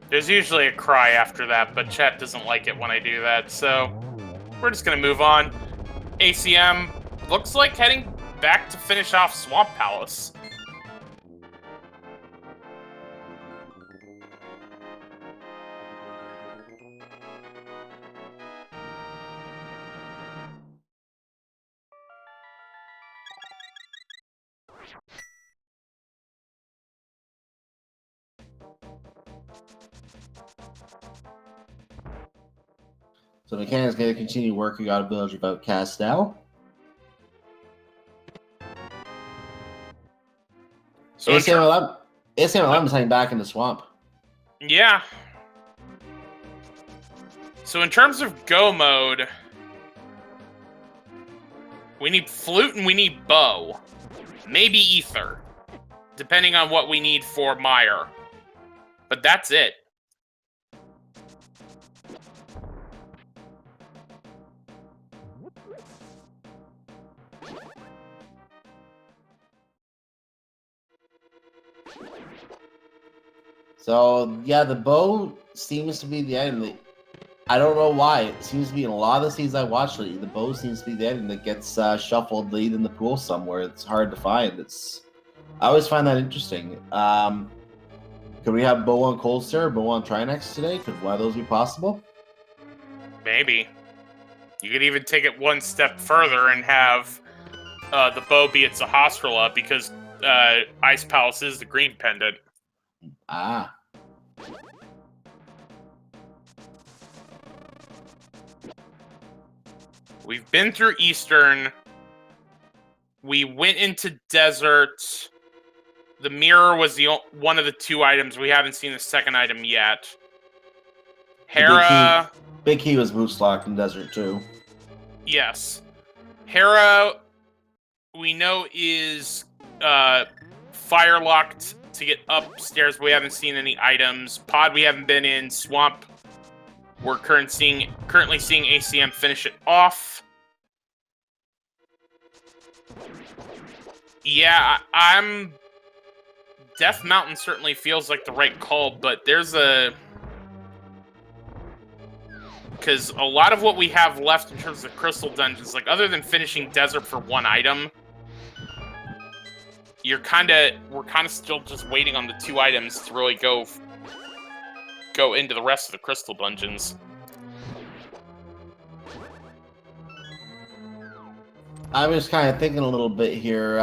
There's usually a cry after that, but chat doesn't like it when I do that, so we're just going to move on. ACM looks like heading back to finish off Swamp Palace. So Mikan is going to continue working on Village of Outcasts now. So ACMLM is heading back in the swamp. Yeah. So in terms of go mode, we need flute and we need bow. Maybe ether, depending on what we need for Mire. But that's it. So, yeah, the bow seems to be the item. I don't know why. It seems to be in a lot of the scenes I watched lately. The bow seems to be the item that gets shuffled late in the pool somewhere. It's hard to find. I always find that interesting. Could we have bow on Cold Star or bow on Trinex today? Could one of those be possible? Maybe. You could even take it one step further and have the bow be its Sahasrara because Ice Palace is the green pendant. Ah. We've been through Eastern. We went into Desert. The mirror was one of the 2 items. We haven't seen the second item yet. Hera. Big key was boost locked in Desert too. Yes. Hera, we know, is fire locked to get upstairs, but we haven't seen any items. Pod, we haven't been in. Swamp, we're currently seeing ACM finish it off. Yeah, I'm... Death Mountain certainly feels like the right call, but there's a... Because a lot of what we have left in terms of crystal dungeons, like other than finishing Desert for 1 item, we're kind of still just waiting on the 2 items to really go into the rest of the crystal dungeons. I was kind of thinking a little bit here.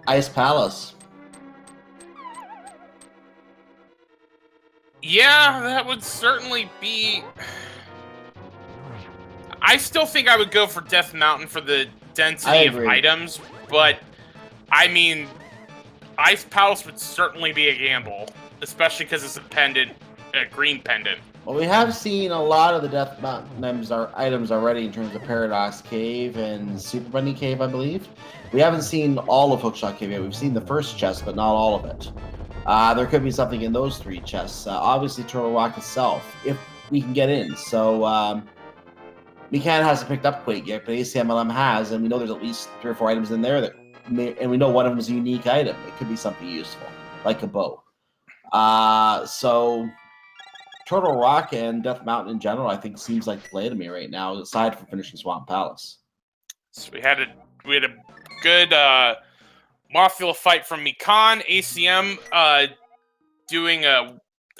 Ice Palace. Yeah, that would certainly be... I still think I would go for Death Mountain for the density of items, but, I mean, Ice Palace would certainly be a gamble, especially because it's a green pendant. Well, we have seen a lot of the Death Mountain items already in terms of Paradox Cave and Super Bunny Cave, I believe. We haven't seen all of Hookshot Cave yet. We've seen the first chest, but not all of it. There could be something in those 3 chests. Obviously, Turtle Rock itself, if we can get in. So, Mikan hasn't picked up Quake yet, but Acmlm has, and we know there's at least 3 or 4 items in there and we know one of them is a unique item. It could be something useful, like a bow. So Turtle Rock and Death Mountain in general, I think, seems like play to me right now, aside from finishing Swamp Palace. So we had a good Mothula fight from Mikan. ACM doing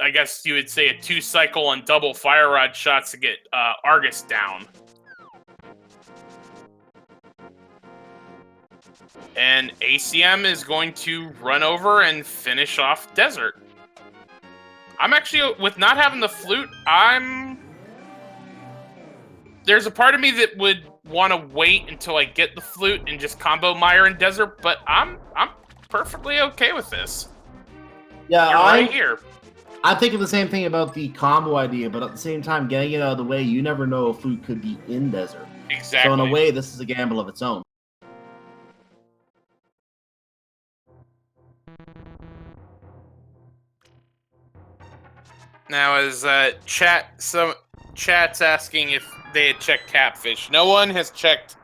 I guess you would say a 2-cycle on double fire rod shots to get Argus down. And ACM is going to run over and finish off Desert. I'm actually, with not having the flute, there's a part of me that would want to wait until I get the flute and just combo Mire and Desert, but I'm perfectly okay with this. Yeah, you're right here. I'm thinking the same thing about the combo idea, but at the same time, getting it out of the way, you never know if flute could be in Desert. Exactly. So in a way, this is a gamble of its own. Now, as chat's asking if they had checked Catfish. No one has checked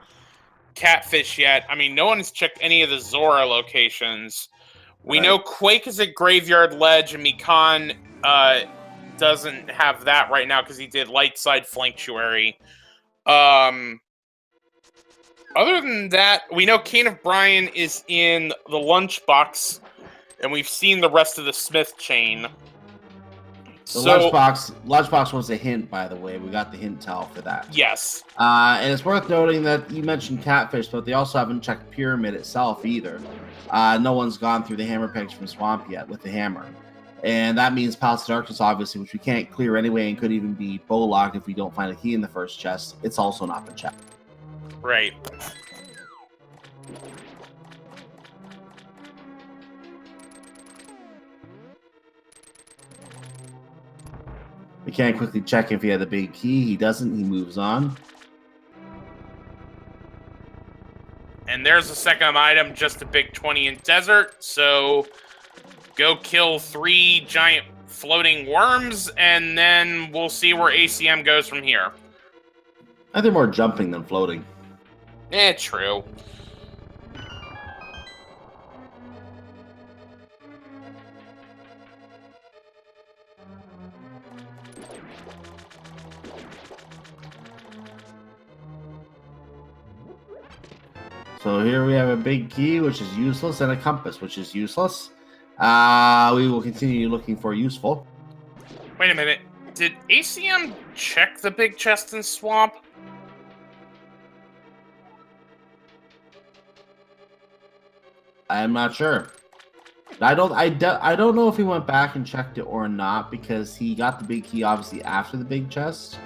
Catfish yet. I mean, no one has checked any of the Zora locations. We know Quake is at Graveyard Ledge, and Mikan doesn't have that right now because he did Lightside Flanctuary. Other than that, we know Cane of Brian is in the Lunchbox, and we've seen the rest of the Smith chain. The Lunchbox was a hint, by the way. We got the hint towel for that. Yes. And it's worth noting that you mentioned Catfish, but they also haven't checked Pyramid itself either. No one's gone through the hammer pegs from Swamp yet with the hammer. And that means Palace of Darkness, obviously, which we can't clear anyway and could even be bow locked if we don't find a key in the first chest. It's also not been checked. Right. We can't quickly check if he had the big key. He doesn't. He moves on. And there's the second item, just a big 20 in Desert. So go kill 3 giant floating worms, and then we'll see where ACM goes from here. I think more jumping than floating. True. So here we have a big key, which is useless, and a compass, which is useless. We will continue looking for useful. Wait a minute. Did ACM check the big chest in Swamp? I'm not sure. I don't know if he went back and checked it or not, because he got the big key obviously after the big chest.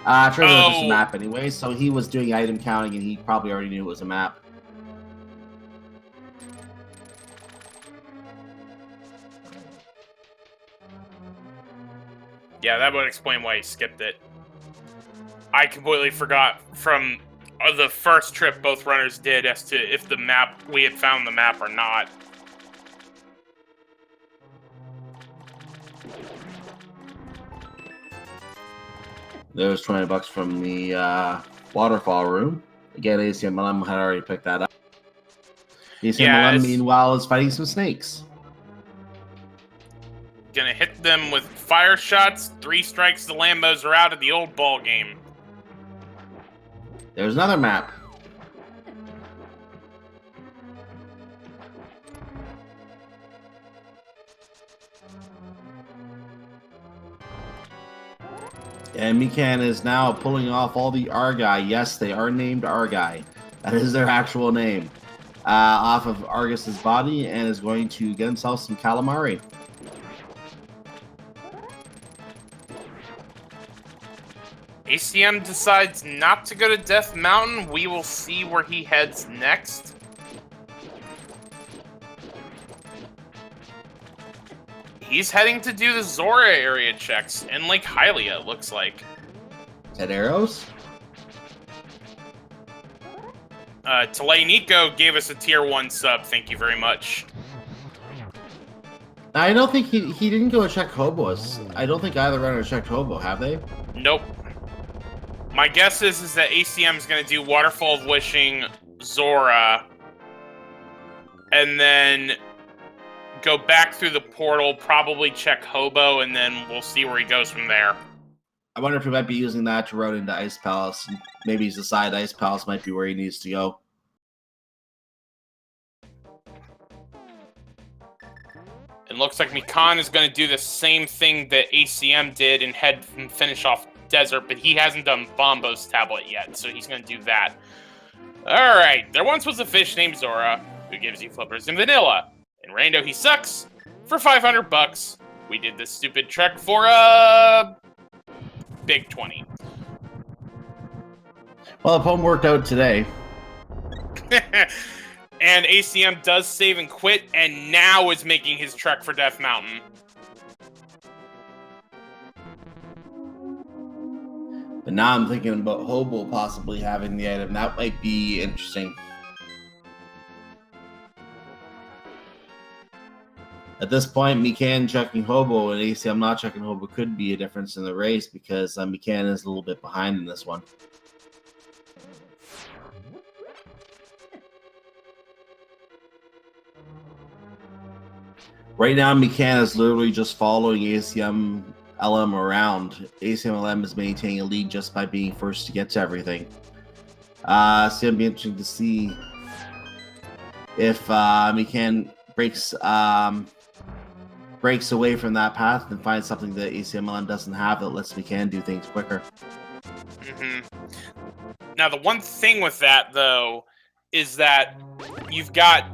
Turns out it's just a map anyway, so he was doing item counting and he probably already knew it was a map. Yeah, that would explain why he skipped it. I completely forgot from the first trip both runners did as to if we had found the map or not. There's 20 bucks from the waterfall room. Again, ACMLM had already picked that up. ACMLM, meanwhile, is fighting some snakes. Gonna hit them with fire shots. 3 strikes, the Lambos are out of the old ball game. There's another map. And Mikan is now pulling off all the Argai. Yes, they are named Argai. That is their actual name. Off of Argus's body, and is going to get himself some calamari. ACM decides not to go to Death Mountain. We will see where he heads next. He's heading to do the Zora area checks in Lake Hylia, it looks like. Is that arrows? Talay Nico gave us a tier 1 sub. Thank you very much. I don't think he didn't go check hobos. I don't think either runner checked hobo, have they? Nope. My guess is that ACM is going to do Waterfall of Wishing, Zora, and then go back through the portal, probably check Hobo, and then we'll see where he goes from there. I wonder if he might be using that to road into Ice Palace. Maybe he's decided Ice Palace might be where he needs to go. It looks like Mikan is going to do the same thing that ACM did and head and finish off Desert, but he hasn't done Bombo's tablet yet, so he's going to do that. Alright, there once was a fish named Zora, who gives you flippers and vanilla. In Rando, he sucks. For 500 bucks, we did this stupid trek for a big 20. Well, the poem worked out today. And ACM does save and quit, and now is making his trek for Death Mountain. But now I'm thinking about Hobo possibly having the item. That might be interesting. At this point, Mikan checking Hobo and ACM not checking Hobo could be a difference in the race, because Mikan is a little bit behind in this one. Right now, Mikan is literally just following ACMLM around. ACMLM is maintaining a lead just by being first to get to everything. So it'll be interesting to see if Mikan breaks away from that path and finds something that ACMLM doesn't have that lets Mikan do things quicker. Now, the one thing with that, though, is that you've got...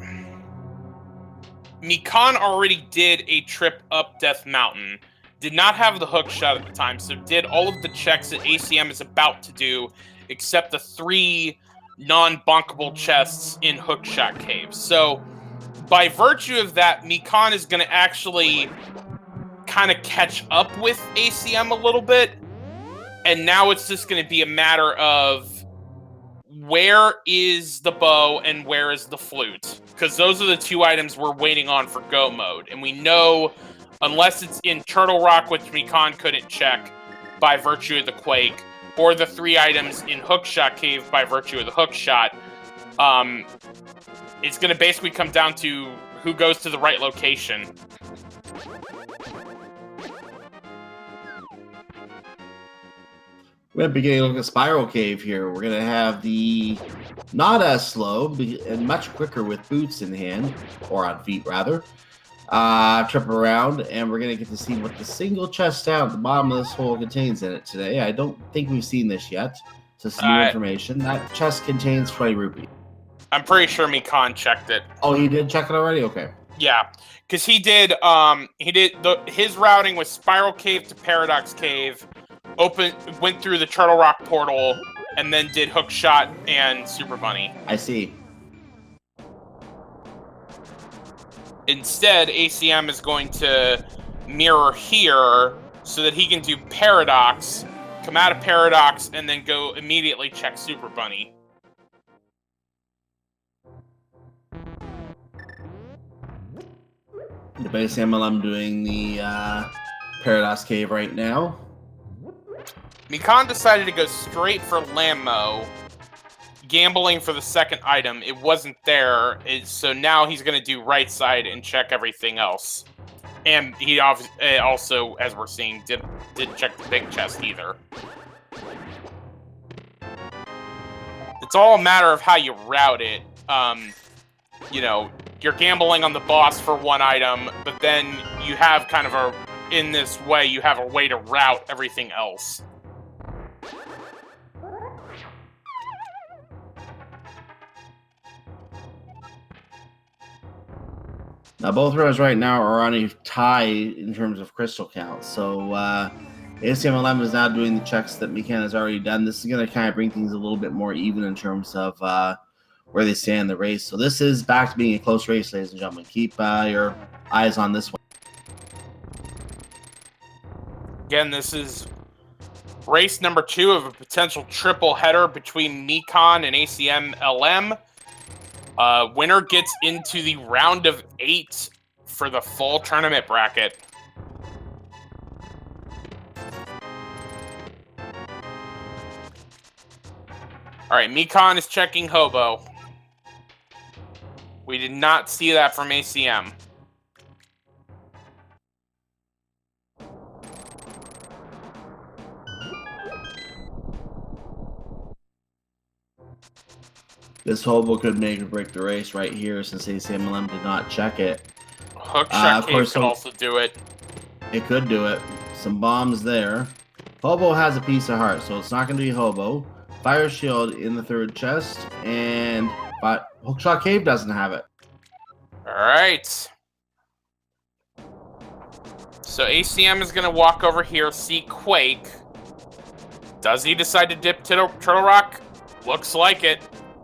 Mikan already did a trip up Death Mountain, did not have the hook shot at the time, so did all of the checks that ACM is about to do, except the 3 non-bunkable chests in Hookshot Cave. So, by virtue of that, Mikan is going to actually kind of catch up with ACM a little bit, and now it's just going to be a matter of where is the bow and where is the flute? Because those are the 2 items we're waiting on for go mode. And we know, unless it's in Turtle Rock, which Mikan couldn't check by virtue of the Quake, or the 3 items in Hookshot Cave by virtue of the Hookshot, it's going to basically come down to who goes to the right location. We're beginning to look at Spiral Cave here. We're going to have the not as slow and much quicker with boots in hand, or on feet rather, trip around, and we're going to get to see what the single chest down at the bottom of this hole contains in it today. I don't think we've seen this yet, so some new information. That chest contains 20 rupees. I'm pretty sure Mikan checked it. Oh, he did check it already? Okay. Yeah, because he did his routing was Spiral Cave to Paradox Cave, went through the Turtle Rock portal, and then did Hook Shot and Super Bunny. I see. Instead, ACM is going to mirror here so that he can do Paradox, come out of Paradox, and then go immediately check Super Bunny. The base ACMLM doing the Paradox Cave right now. Mikan decided to go straight for Lammo, gambling for the second item. It wasn't there, so now he's going to do right side and check everything else. And he also, as we're seeing, didn't check the big chest either. It's all a matter of how you route it. You know, you're gambling on the boss for one item, but then you have kind of in this way, you have a way to route everything else. Now, both runners right now are on a tie in terms of crystal count. So, ACMLM is now doing the checks that Mikan has already done. This is going to kind of bring things a little bit more even in terms of where they stand in the race. So this is back to being a close race, ladies and gentlemen. Keep your eyes on this one. Again, this is race number 2 of a potential triple header between Mikan and ACMLM. Winner gets into the round of 8 for the full tournament bracket. All right, Mikan is checking Hobo. We did not see that from ACM. This Hobo could make or break the race right here since ACMLM did not check it. Hook shot cave could also do it. It could do it. Some bombs there. Hobo has a piece of heart, so it's not going to be Hobo. Fire shield in the third chest, but Hookshot Cave doesn't have it. All right. So ACM is going to walk over here, see Quake. Does he decide to dip Turtle Rock? Looks like it.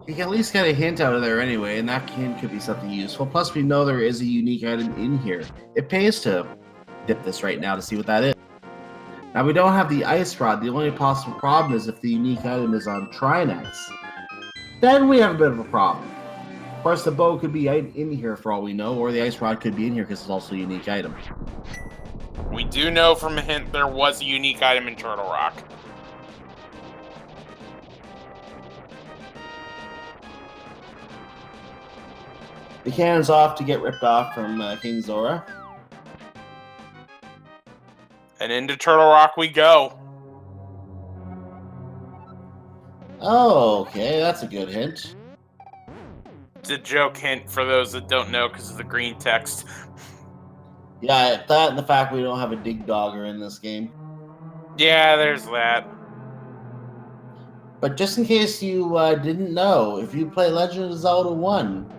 You can at least get a hint out of there anyway, and that hint could be something useful. Plus, we know there is a unique item in here. It pays to dip this right now to see what that is. Now, we don't have the Ice Rod. The only possible problem is if the unique item is on Trinex. Then we have a bit of a problem. Of course, the bow could be in here for all we know, or the Ice Rod could be in here because it's also a unique item. We do know from a hint there was a unique item in Turtle Rock. The cannon's off to get ripped off from King Zora. And into Turtle Rock we go. Oh, okay, that's a good hint. It's a joke hint for those that don't know because of the green text. Yeah, that and the fact we don't have a dig dogger in this game. Yeah, there's that. But just in case you didn't know, if you play Legend of Zelda 1,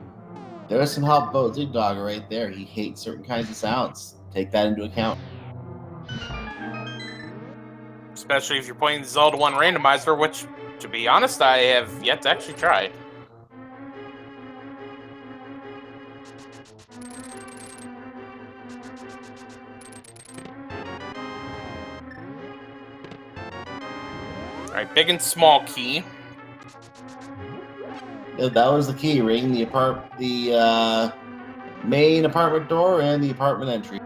there is some help about dig dogger right there. He hates certain kinds of sounds. Take that into account. Especially if you're playing the Zelda 1 Randomizer, which, to be honest, I have yet to actually try. Alright, big and small key. Yeah, that was the key ring, the main apartment door and the apartment entry.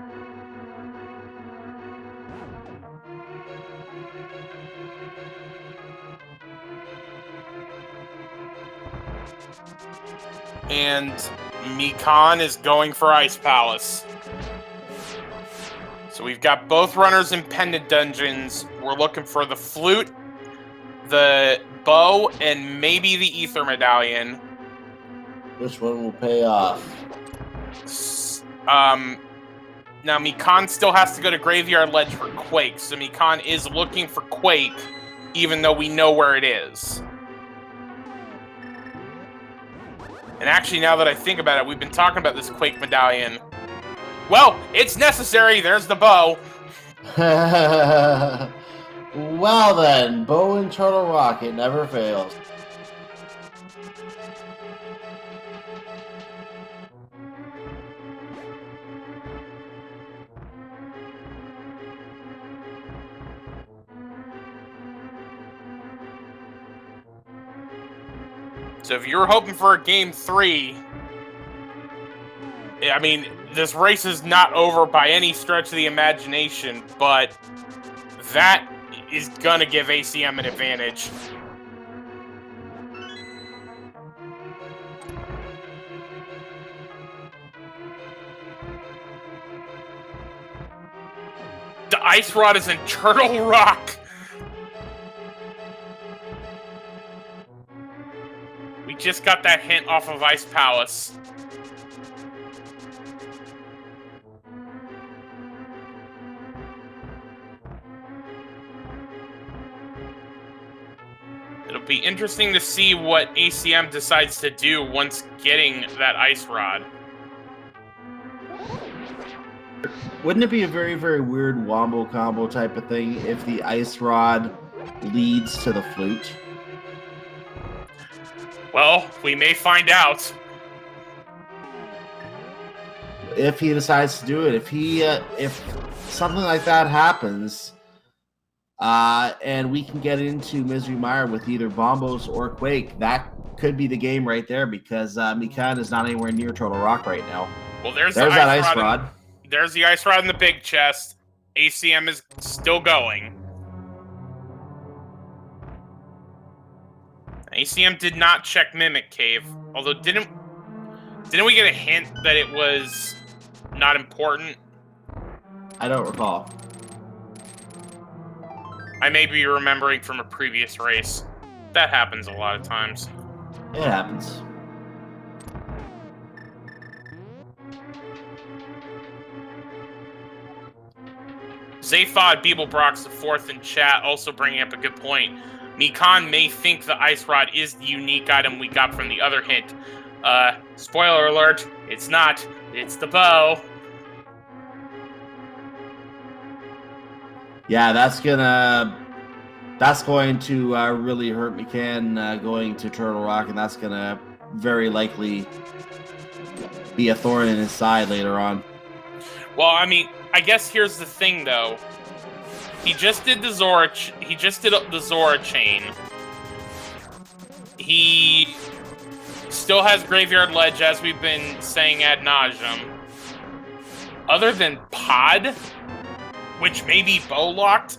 And Mikan is going for Ice Palace. So we've got both runners in pendant dungeons. We're looking for the flute, the bow, and maybe the ether medallion. Which one will pay off? Now Mikan still has to go to Graveyard Ledge for Quake, so Mikan is looking for Quake, even though we know where it is. And actually, now that I think about it, we've been talking about this Quake Medallion. Well, it's necessary. There's the bow. Well then, bow and turtle rock, it never fails. So if you're hoping for a Game 3, I mean, this race is not over by any stretch of the imagination, but that is gonna give ACM an advantage. The Ice Rod is in Turtle Rock! We just got that hint off of Ice Palace. It'll be interesting to see what ACM decides to do once getting that Ice Rod. Wouldn't it be a very, very weird wombo combo type of thing if the Ice Rod leads to the flute? Well, we may find out. If he decides to do it, if something like that happens, and we can get into Misery Mire with either Bombos or Quake, that could be the game right there, because Mikan is not anywhere near Turtle Rock right now. Well, there's that Ice Rod. There's the Ice Rod in the big chest. ACM is still going. ACM did not check Mimic Cave, although didn't we get a hint that it was not important? I don't recall. I may be remembering from a previous race. That happens a lot of times. It happens. Zaphod Beeblebrox the fourth in chat also bringing up a good point. Mikan may think the Ice Rod is the unique item we got from the other hint. Spoiler alert, it's not. It's the bow. Yeah, that's going to really hurt Mikan going to Turtle Rock, and that's going to very likely be a thorn in his side later on. Well, I mean, I guess here's the thing, though. He just did the Zora. He just did the Zora chain. He still has Graveyard Ledge, as we've been saying ad nauseum. Other than Pod, which may be bow locked,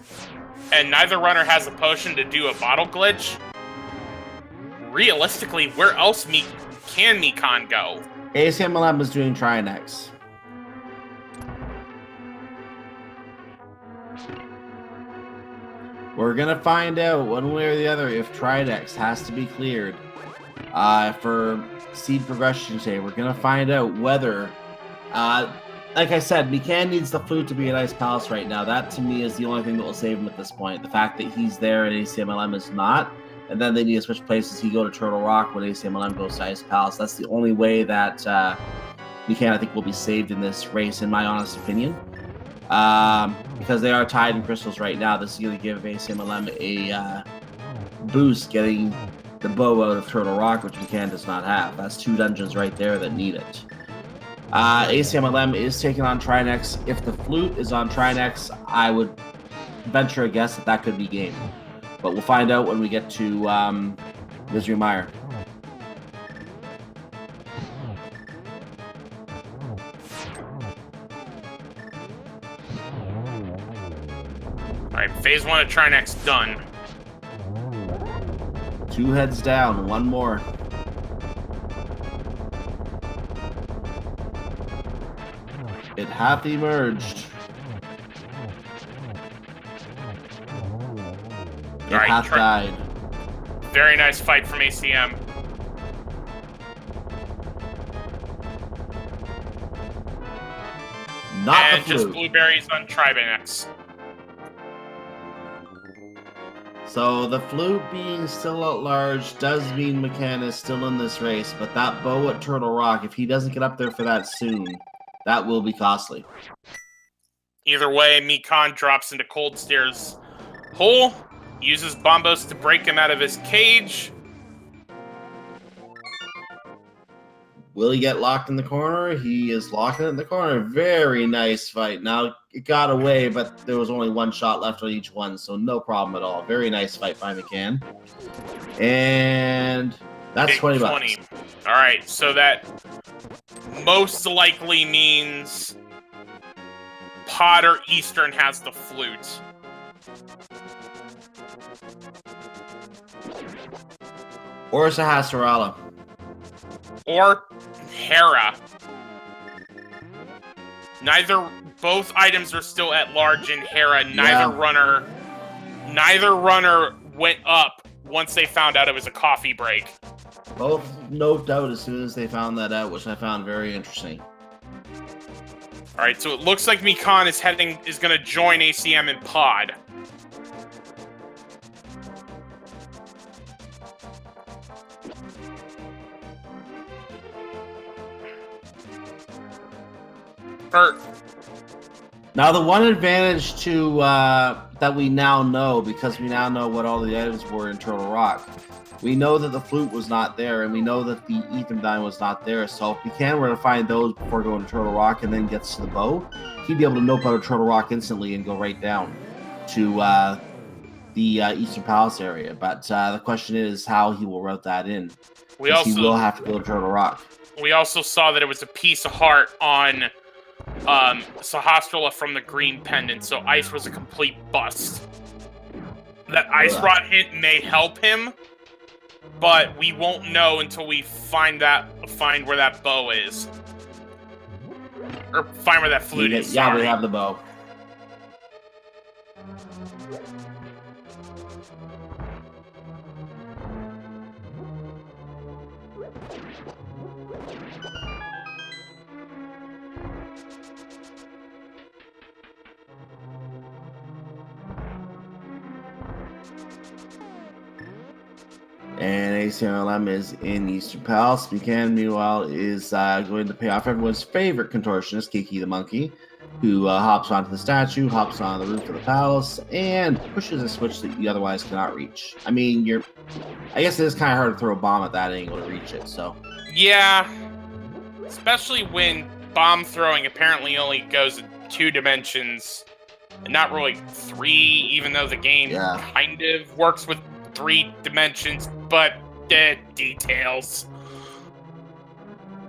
and neither runner has a potion to do a bottle glitch. Realistically, where else can Mikan go? Acmlm is doing Trinex. We're going to find out one way or the other if Tridex has to be cleared for seed progression today. We're going to find out whether, like I said, Mikan needs the flute to be at Ice Palace right now. That, to me, is the only thing that will save him at this point. The fact that he's there and ACMLM is not, and then they need to switch places. He go to Turtle Rock when ACMLM goes to Ice Palace. That's the only way that Mikan, I think, will be saved in this race, in my honest opinion. Because they are tied in crystals right now. This is going to give ACMLM a boost getting the bow out of Turtle Rock, which Mikan does not have. That's two dungeons right there that need it. ACMLM is taking on Trinex. If the flute is on Trinex, I would venture a guess that that could be game. But we'll find out when we get to Misery Mire. Alright, phase 1 of Trinex done. 2 heads down, 1 more. It hath emerged. It hath died. Very nice fight from ACM. Not and the just flute. blueberries on Tribenex. So the flute being still at large does mean Mikan is still in this race, but that bow at Turtle Rock, if he doesn't get up there for that soon, that will be costly. Either way, Mikan drops into Cold Stare's hole, uses Bombos to break him out of his cage. Will he get locked in the corner? He is locked in the corner. Very nice fight. Now, it got away, but there was only one shot left on each one, so no problem at all. Very nice fight by Mikan. And that's Big 20 bucks. All right, so that most likely means Potter Eastern has the flute. Or Sahasrara. Or Hera. Both items are still at large in Hera. Neither runner went up once they found out it was a coffee break. Both noped out as soon as they found that out, which I found very interesting. All right, so it looks like Mikan is going to join ACM in Pod. Now, the one advantage to that we now know, because we now know what all the items were in Turtle Rock, we know that the flute was not there, and we know that the Etherdyne was not there. So if Mikan were to find those before going to Turtle Rock and then gets to the bow, he'd be able to nope out of Turtle Rock instantly and go right down to the Eastern Palace area. But the question is how he will route that in. He will have to go to Turtle Rock. We also saw that it was a piece of heart on Sahasrara from the green pendant, so ice was a complete bust. That ice rod hit may help him, but we won't know until we find where that bow is. Or find where that flute is. Yeah, we have the bow. And ACMLM is in Eastern Palace. Mikan, meanwhile, is going to pay off everyone's favorite contortionist, Kiki the monkey, who hops onto the statue, hops on the roof of the palace, and pushes a switch that you otherwise cannot reach. I mean, I guess it is kind of hard to throw a bomb at that angle to reach it, so. Yeah. Especially when bomb throwing apparently only goes in 2 dimensions, and not really 3, even though the game kind of works with 3 dimensions, but details.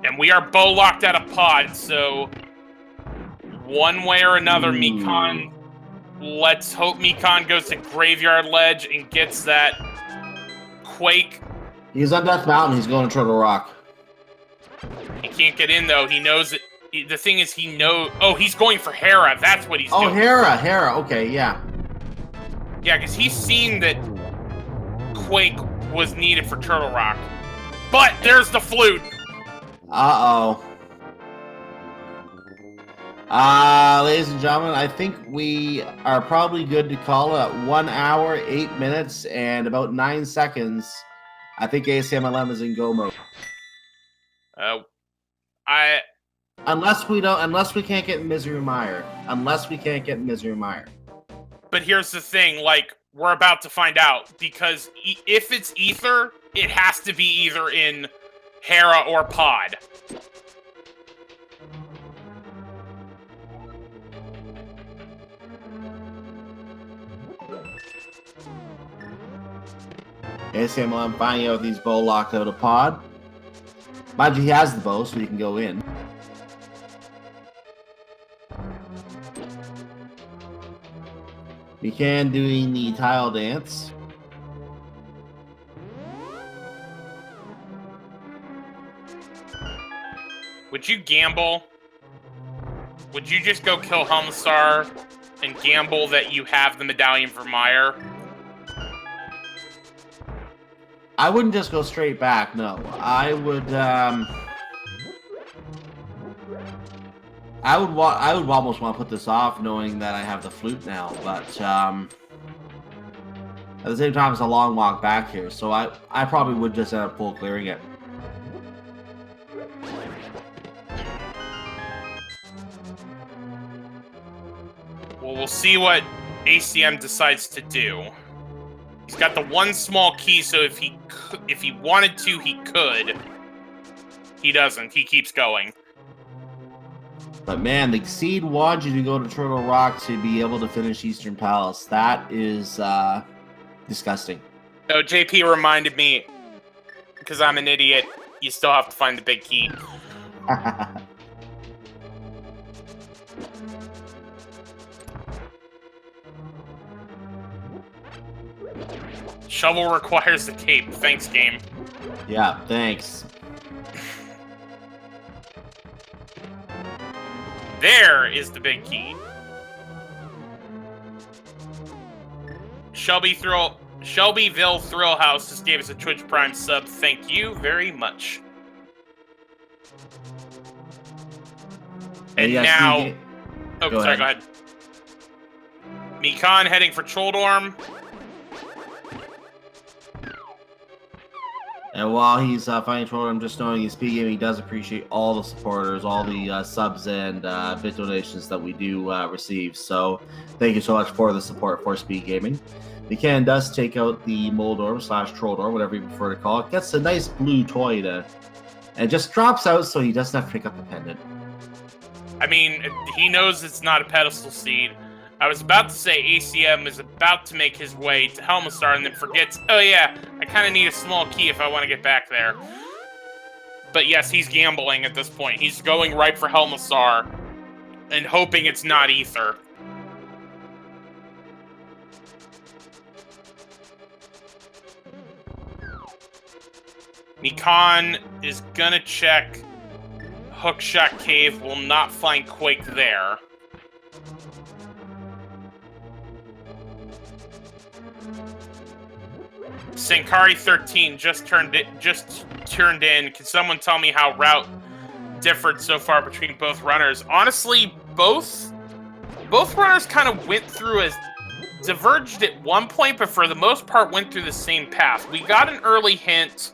And we are bow locked out of Pod, so one way or another, Mikan. Let's hope Mikan goes to Graveyard Ledge and gets that Quake. He's on Death Mountain. He's going to Turtle Rock. He can't get in though. He knows it. The thing is, he knows. Oh, he's going for Hera. That's what he's doing. Oh, Hera. Okay, yeah. Yeah, because he's seen that Quake was needed for Turtle Rock. But there's the flute. Uh-oh. Ladies and gentlemen, I think we are probably good to call it 1 hour, 8 minutes, and about 9 seconds. I think ACMLM is in go mode. Unless we can't get Misery Mire. But here's the thing, like, we're about to find out, because if it's Ether, it has to be either in Hera or Pod. ACMLM finding out these bow locked out of Pod. Mind you, he has the bow, so he can go in. Mikan doing the tile dance. Would you gamble? Would you just go kill Helmstar and gamble that you have the medallion for Mire? I wouldn't just go straight back, no. I would almost want to put this off knowing that I have the flute now, but At the same time, it's a long walk back here, so I probably would just end up full clearing it. Well, we'll see what ACM decides to do. He's got the one small key, so if he wanted to, he could. He doesn't. He keeps going. But man, the seed wants you to go to Turtle Rock to be able to finish Eastern Palace. That is disgusting. No, JP reminded me, because I'm an idiot, you still have to find the big key. Shovel requires the cape. Thanks, game. Yeah, thanks. There is the big key. Shelbyville Thrill House just gave us a Twitch Prime sub. Thank you very much. And now... Oh, go sorry, ahead. go ahead. Mikan heading for Choldorm. And while he's fighting Troll, I'm just knowing his speed gaming does appreciate all the supporters, all the subs and bit donations that we do receive. So thank you so much for the support for Speed Gaming. Mikan does take out the Moldor / Trolldor, whatever you prefer to call it. Gets a nice blue toy and just drops out so he doesn't have to pick up the pendant. I mean, he knows it's not a pedestal seed. I was about to say ACM is about to make his way to Helmastar and then forgets, oh yeah, I kind of need a small key if I want to get back there. But yes, he's gambling at this point. He's going right for Helmastar and hoping it's not Ether. Mikan is gonna check Hookshot Cave, will not find Quake there. Sankari 13 just turned in. Can someone tell me how route differed so far between both runners? Honestly, both runners kind of went through as diverged at one point, but for the most part went through the same path. We got an early hint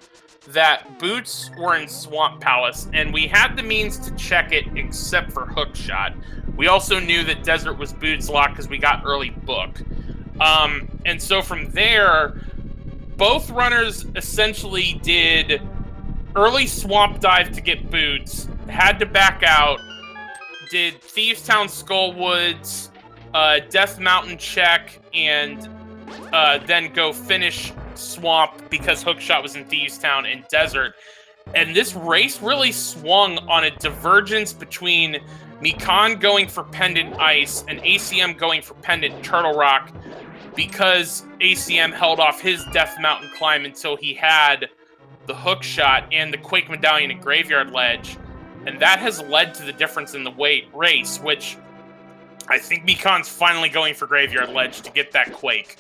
that Boots were in Swamp Palace, and we had the means to check it except for Hookshot. We also knew that Desert was Boots' lock because we got early book. And so from there, both runners essentially did early swamp dive to get Boots, had to back out, did Thieves Town Skullwoods, Death Mountain check, and then go finish Swamp because Hookshot was in Thieves Town and Desert. And this race really swung on a divergence between Mikan going for Pendant Ice and ACM going for Pendant Turtle Rock, because ACM held off his Death Mountain climb until he had the Hookshot and the Quake Medallion and Graveyard Ledge. And that has led to the difference in the race, which I think Mikan's finally going for Graveyard Ledge to get that Quake.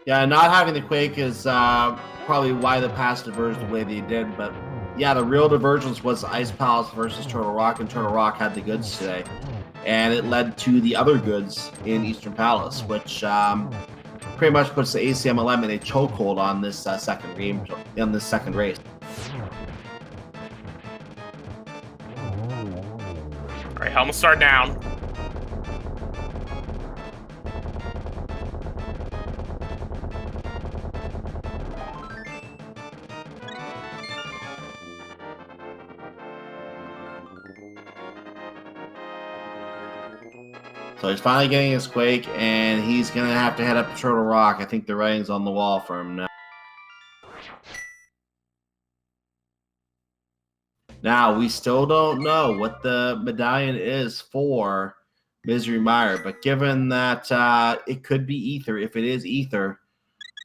Yeah, not having the Quake is probably why the pass diverged the way they did. But yeah, the real divergence was Ice Palace versus Turtle Rock, and Turtle Rock had the goods today. And it led to the other goods in Eastern Palace, which pretty much puts the Acmlm in a chokehold on this second game, in this second race. All right, Helmastar down. So he's finally getting his Quake, and he's going to have to head up to Turtle Rock. I think the writing's on the wall for him now. Now, we still don't know what the medallion is for Misery Mire, but given that it could be Ether, if it is Ether,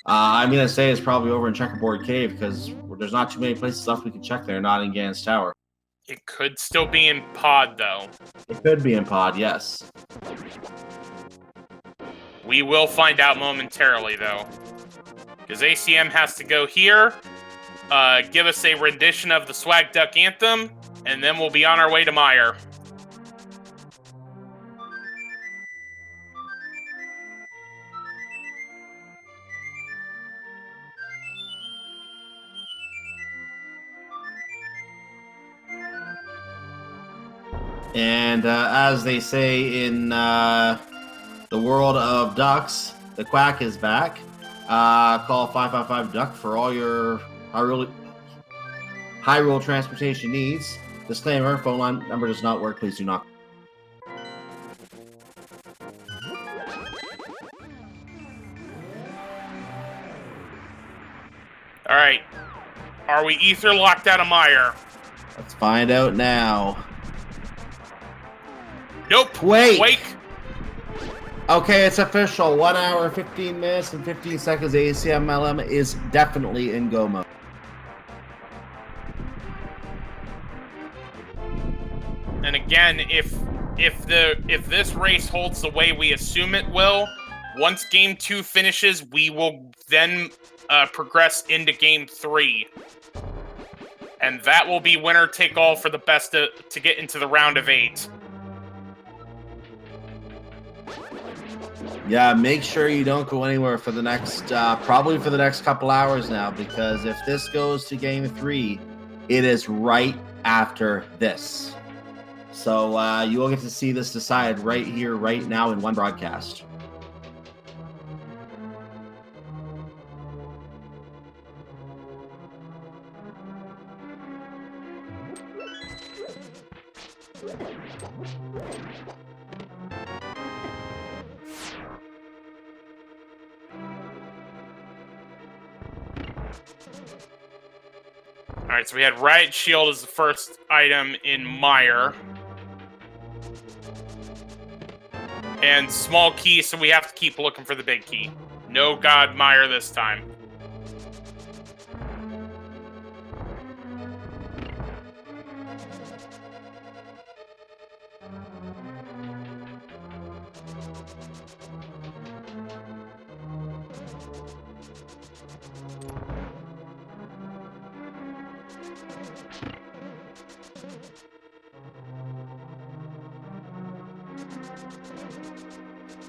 I'm going to say it's probably over in Checkerboard Cave, because there's not too many places left we can check there, not in Gans Tower. It could still be in Pod, though. It could be in Pod, yes. We will find out momentarily, though. Because ACM has to go here, give us a rendition of the Swag Duck Anthem, and then we'll be on our way to Mire. And as they say in the world of ducks, the quack is back. Call 555 Duck for all your Hyrule transportation needs. Disclaimer, phone line number does not work. Please do not. All right. Are we ether locked out of Mire? Let's find out now. Nope. Wait. Okay, it's official. 1 hour, 15 minutes, and 15 seconds. Acmlm is definitely in go mode. And again, if this race holds the way we assume it will, once Game 2 finishes, we will then progress into Game 3. And that will be winner take all for the best to get into the round of 8. Yeah, make sure you don't go anywhere for the next, probably for the next couple hours now, because if this goes to Game 3, it is right after this. So you will get to see this decided right here, right now in one broadcast. All right, so we had Riot Shield as the first item in Mire. And small key, so we have to keep looking for the big key. No God Mire this time.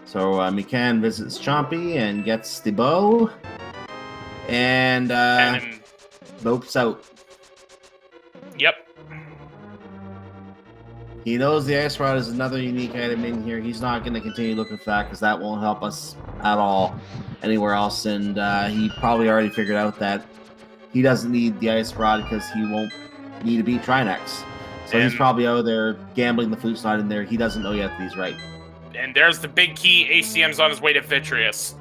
So Mikan visits Chompy and gets the bow, and lopes out. Yep. He knows the ice rod is another unique item in here. He's not going to continue looking for that because that won't help us at all anywhere else. And he probably already figured out that he doesn't need the ice rod because he won't need to beat Trinex. So he's probably out there gambling the flute's not in there. He doesn't know yet that he's right. And there's the big key. ACM's on his way to Vitreous.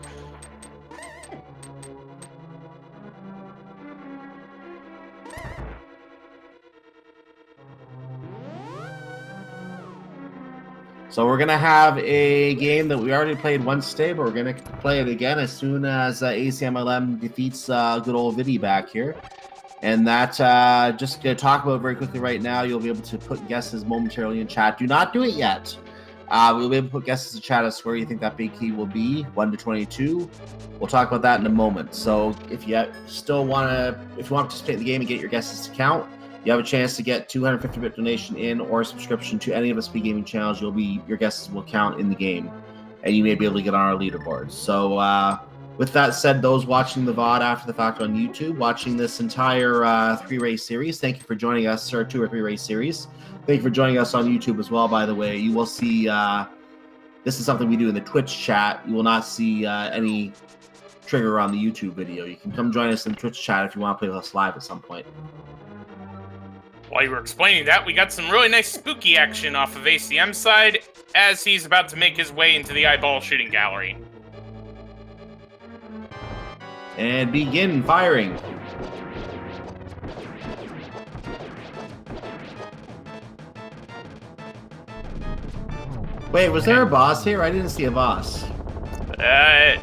So we're going to have a game that we already played once today, but we're going to play it again as soon as Acmlm defeats good old Vidi back here. And that, just going to talk about very quickly right now, you'll be able to put guesses momentarily in chat. Do not do it yet. We'll be able to put guesses in chat as to where you think that big key will be, 1 to 22. We'll talk about that in a moment. So if you still want to, if you want to participate in the game and get your guesses to count, you have a chance to get 250-bit donation in or a subscription to any of the speed gaming channels. Your guesses will count in the game, and you may be able to get on our leaderboard. So with that said, those watching the VOD after the fact on YouTube, watching this entire 3-race series, thank you for joining us, or 2 or 3 race series. Thank you for joining us on YouTube as well, by the way. You will see, this is something we do in the Twitch chat. You will not see any trigger on the YouTube video. You can come join us in the Twitch chat if you want to play with us live at some point. While you were explaining that, we got some really nice spooky action off of ACM's side as he's about to make his way into the eyeball shooting gallery. And begin firing. Wait, was there a boss here? I didn't see a boss. I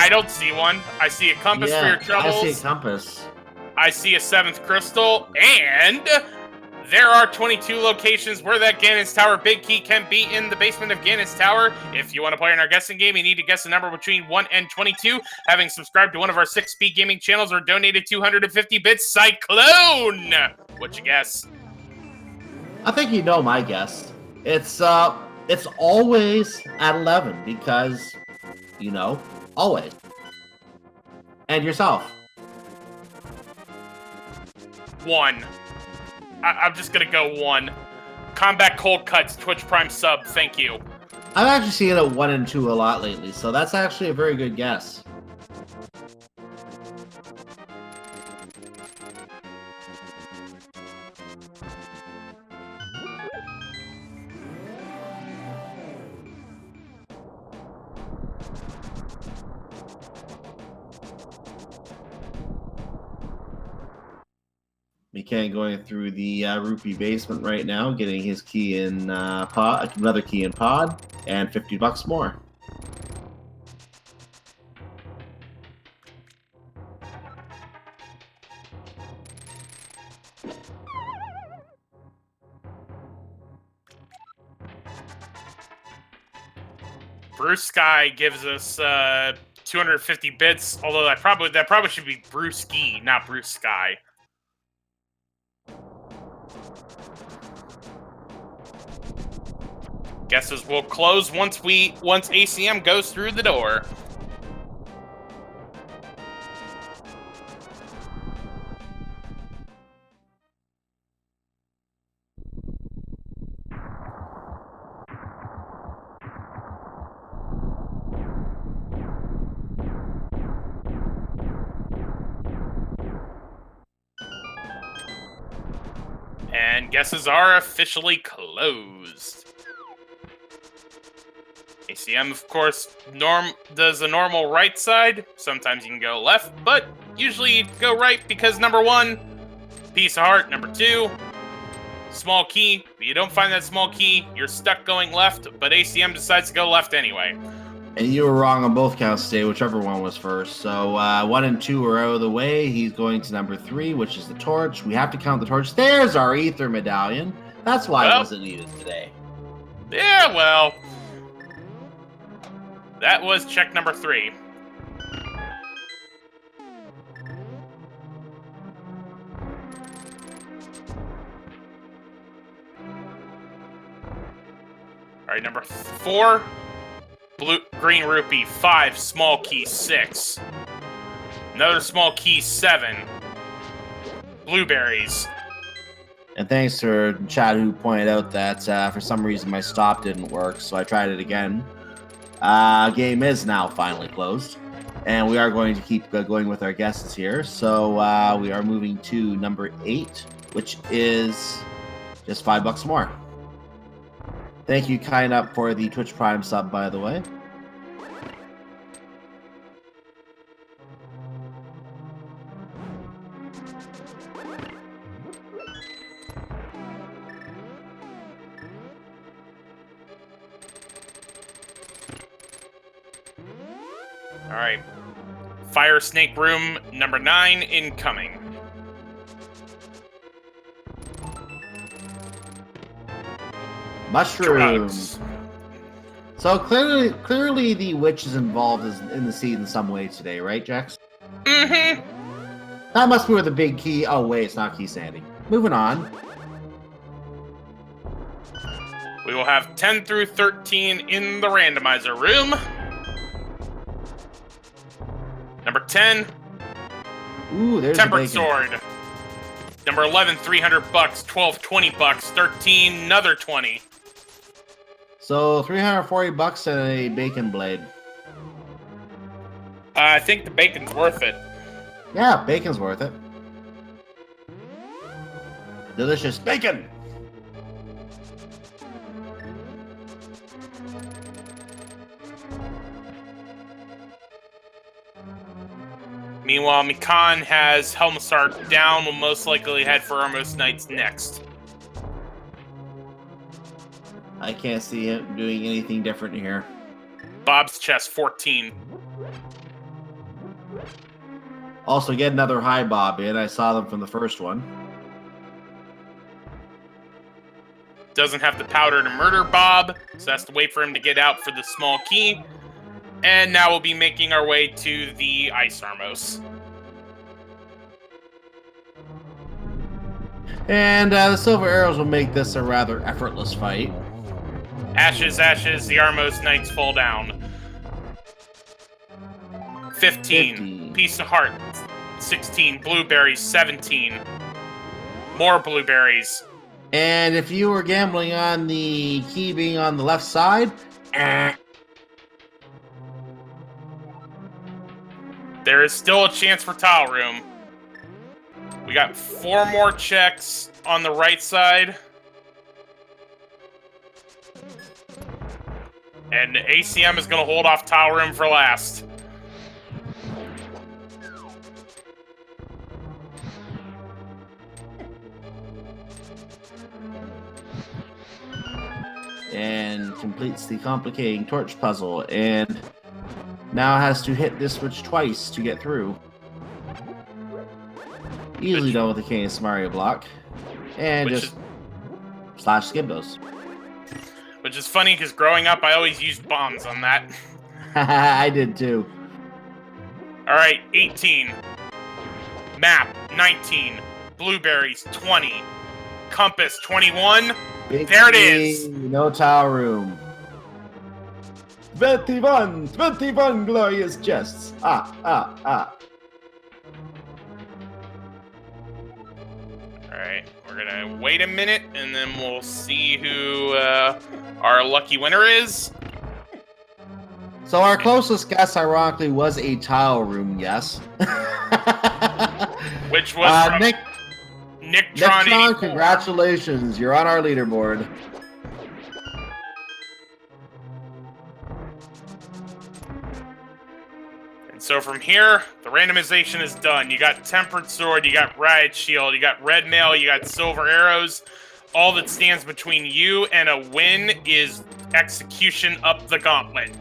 don't see one. I see a compass for your troubles. I see a compass. I see a 7th crystal, and there are 22 locations where that Ganon's Tower big key can be in the basement of Ganon's Tower. If you want to play in our guessing game, you need to guess a number between 1 and 22. Having subscribed to one of our 6 speed gaming channels or donated 250 bits, Cyclone! What you guess? I think you know my guess. It's always at 11 because, you know, always. And yourself. 1. I'm just gonna go 1. Combat Cold Cuts, Twitch Prime sub, thank you. I've actually seen it at 1 and 2 a lot lately, so that's actually a very good guess. Mikan going through the rupee basement right now, getting his key in pod, another key in pod, and $50 more. Bruce Sky gives us 250 bits, although that probably should be Bruce Ski, not Bruce Sky. Guesses will close once ACM goes through the door. And guesses are officially closed. ACM, of course, does a normal right side. Sometimes you can go left, but usually you go right because number 1, piece of heart. Number 2, small key. If you don't find that small key, you're stuck going left, but ACM decides to go left anyway. And you were wrong on both counts today, whichever one was first. So 1 and 2 are out of the way. He's going to number 3, which is the torch. We have to count the torch. There's our ether medallion. That's why it wasn't needed today. Yeah, well, that was check number 3. All right, number 4, green rupee. 5, small key. 6, another small key. 7, blueberries. And thanks to Chad who pointed out that for some reason my stop didn't work, so I tried it again. Game is now finally closed, and we are going to keep going with our guesses here. So we are moving to number 8, which is just $5 more. Thank you, Kind Up, for the Twitch Prime sub, by the way. All right. Fire Snake Room number 9 incoming. Mushrooms. So clearly the witch is involved in the scene in some way today, right, Jax? Mm-hmm. That must be where the big key... Oh, wait, it's not key Sandy. Moving on. We will have 10 through 13 in the randomizer room. Number 10, Ooh, there's Tempered a Sword. Number 11, $300. 12, $20. 13, another 20. So $340 and a bacon blade. I think the bacon's worth it. Yeah, bacon's worth it. Delicious bacon. Meanwhile, Mikan has Helmsart down, will most likely head for Armos Knights next. I can't see him doing anything different here. Bob's chest, 14. Also, get another high bob in. I saw them from the first one. Doesn't have the powder to murder Bob, so has to wait for him to get out for the small key. And now we'll be making our way to the Ice Armos. And the Silver Arrows will make this a rather effortless fight. Ashes, ashes, the Armos Knights fall down. 15, piece of heart. 16, blueberries. 17, more blueberries. And if you were gambling on the key being on the left side, there is still a chance for tile room. We got 4 more checks on the right side. And ACM is going to hold off tile room for last. and completes the complicating torch puzzle, and now has to hit this switch twice to get through. Easily done with the Canis Mario block. And just slash skip those. Which is funny, because growing up, I always used bombs on that. I did too. Alright, 18. Map, 19. Blueberries, 20. Compass, 21. There it is! No tile room. 21 glorious chests. Alright, we're gonna wait a minute, and then we'll see who our lucky winner is. So our closest guess, ironically, was a tile room, yes. Which was from Nicktron, congratulations. You're on our leaderboard. And so from here, the randomization is done. You got Tempered Sword, you got Riot Shield, you got Red Mail, you got Silver Arrows. All that stands between you and a win is execution up the gauntlet.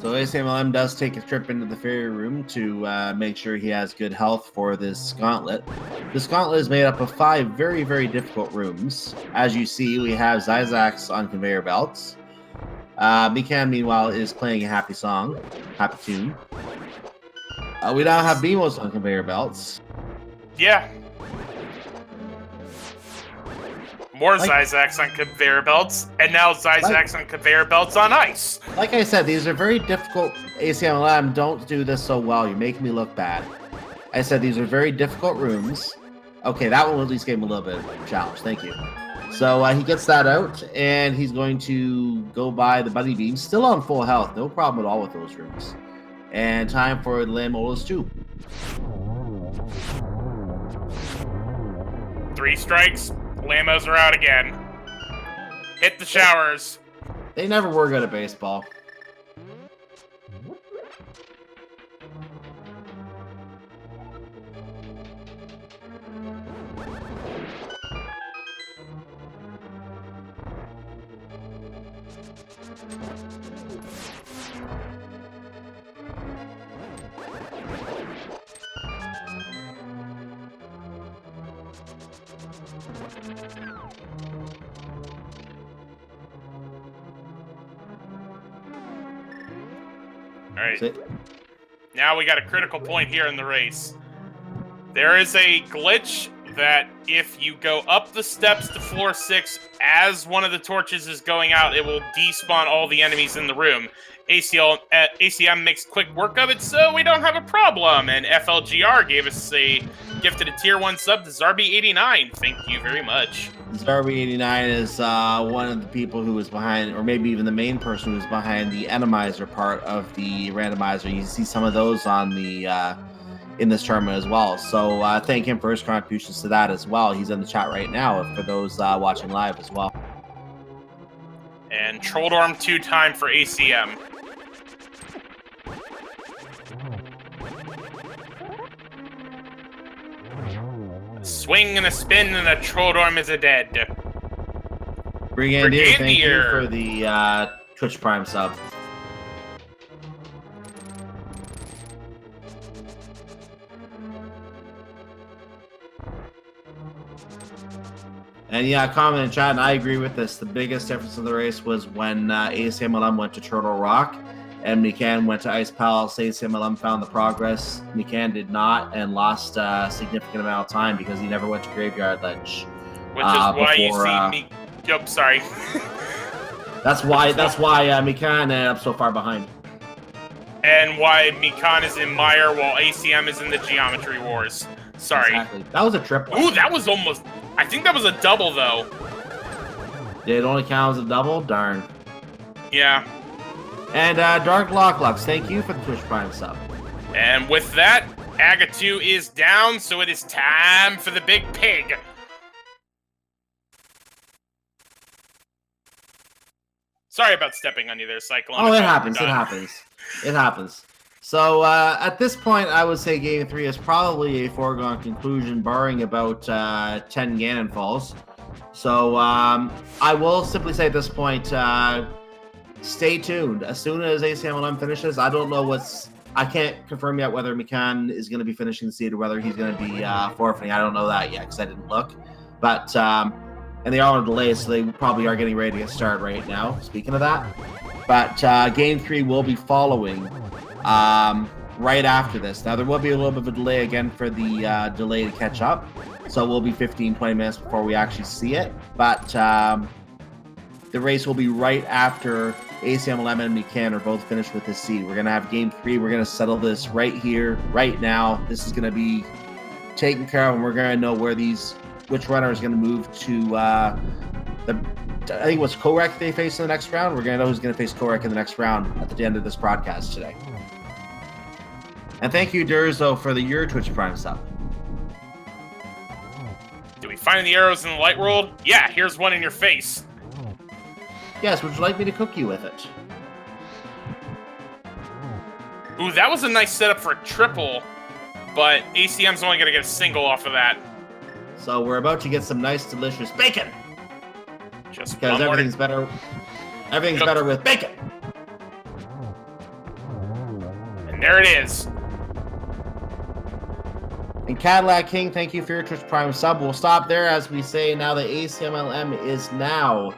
So Acmlm does take a trip into the fairy room to make sure he has good health for this gauntlet. This gauntlet is made up of 5 very, very difficult rooms. As you see, we have Zyzax on conveyor belts. Mikan, meanwhile, is playing a happy song, happy tune. We now have Beamos on conveyor belts. Yeah. More Zyzax on conveyor belts, and now Zyzax on conveyor belts on ice. Like I said, these are very difficult. Acmlm, don't do this so well. You're making me look bad. I said these are very difficult rooms. Okay, that one at least gave him a little bit of a challenge. Thank you. So he gets that out, and he's going to go by the Buddy Beam. Still on full health. No problem at all with those rooms. And time for Lamola's 2. 3 strikes. Lambos are out again. Hit the showers. They never were good at baseball. Alright. Now we got a critical point here in the race. There is a glitch that if you go up the steps to floor 6 as one of the torches is going out, it will despawn all the enemies in the room. ACM makes quick work of it, so we don't have a problem. And FLGR gave us a gifted a tier 1 sub to Zarby89. Thank you very much. Zarby89 is one of the people who was behind, or maybe even the main person who was behind the Randomizer part of the randomizer. You see some of those on the in this tournament as well. So thank him for his contributions to that as well. He's in the chat right now for those watching live as well. And Trolldorm 2 time for ACM. A swing and a spin and a Trolldorm is a dead. Brigandier, thank you for the Twitch Prime sub. And yeah, comment in chat, and I agree with this. The biggest difference in the race was when ACMLM went to Turtle Rock, and Mikan went to Ice Palace. ACMLM found the progress. Mikan did not, and lost a significant amount of time because he never went to Graveyard Ledge. Which is why you see me. Oh, sorry. That's why Mikan ended up so far behind. And why Mikan is in Mire while ACM is in the Geometry Wars. Sorry. Exactly. That was a triple. Ooh, that was almost... I think that was a double, though. It only counts as a double? Darn. Yeah. And Dark Locklux, thank you for the Twitch Prime sub. And with that, Agatu is down, so it is time for the big pig. Sorry about stepping on you there, Cyclone. Oh, it happens. It happens. So at this point, I would say Game 3 is probably a foregone conclusion, barring about 10 Ganon falls. So I will simply say at this point, stay tuned. As soon as ACMLM finishes, I don't know I can't confirm yet whether Mikan is going to be finishing the seed or whether he's going to be forfeiting. I don't know that yet because I didn't look. But, and they are on a delay, so they probably are getting ready to get started right now, speaking of that. But Game 3 will be following right after this. Now, there will be a little bit of a delay again for the delay to catch up. So we'll be 15, 20 minutes before we actually see it. But the race will be right after ACMLM and Mikan are both finished with this seed. We're going to have Game 3. We're going to settle this right here, right now. This is going to be taken care of, and we're going to know which runner is going to move to I think it was Korek they face in the next round. We're going to know who's going to face Korek in the next round at the end of this broadcast today. And thank you, Durzo, for your Twitch Prime sub. Do we find the arrows in the light world? Yeah, here's one in your face. Yes, would you like me to cook you with it? Ooh, that was a nice setup for a triple, but ACM's only going to get a single off of that. So we're about to get some nice, delicious bacon. Just because everything's better. Everything's better with bacon. And there it is. And Cadillac King, thank you for your Twitch Prime sub. We'll stop there as we say now that ACMLM is now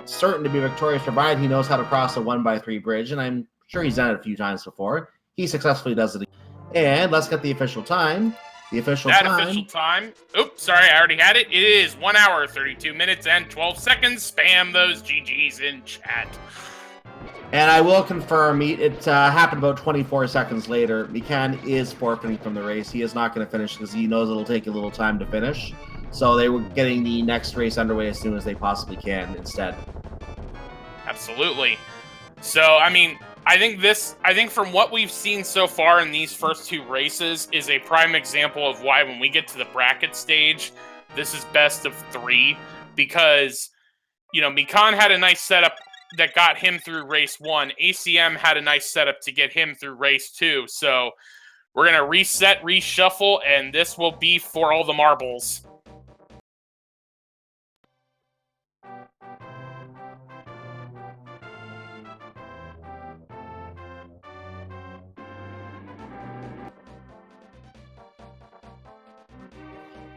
certain to be victorious, provided he knows how to cross a 1x3 bridge, and I'm sure he's done it a few times before. He successfully does it. And let's get the official time. Official time. Oops, sorry, I already had it. It is 1 hour, 32 minutes, and 12 seconds. Spam those GGs in chat. And I will confirm, it happened about 24 seconds later. Mikan is forfeiting from the race. He is not going to finish because he knows it'll take a little time to finish. So they were getting the next race underway as soon as they possibly can instead. Absolutely. So, I mean, I think from what we've seen so far in these first two races is a prime example of why when we get to the bracket stage, this is best of 3, because, you know, Mikan had a nice setup that got him through race 1. ACM had a nice setup to get him through race 2. So we're going to reset, reshuffle, and this will be for all the marbles.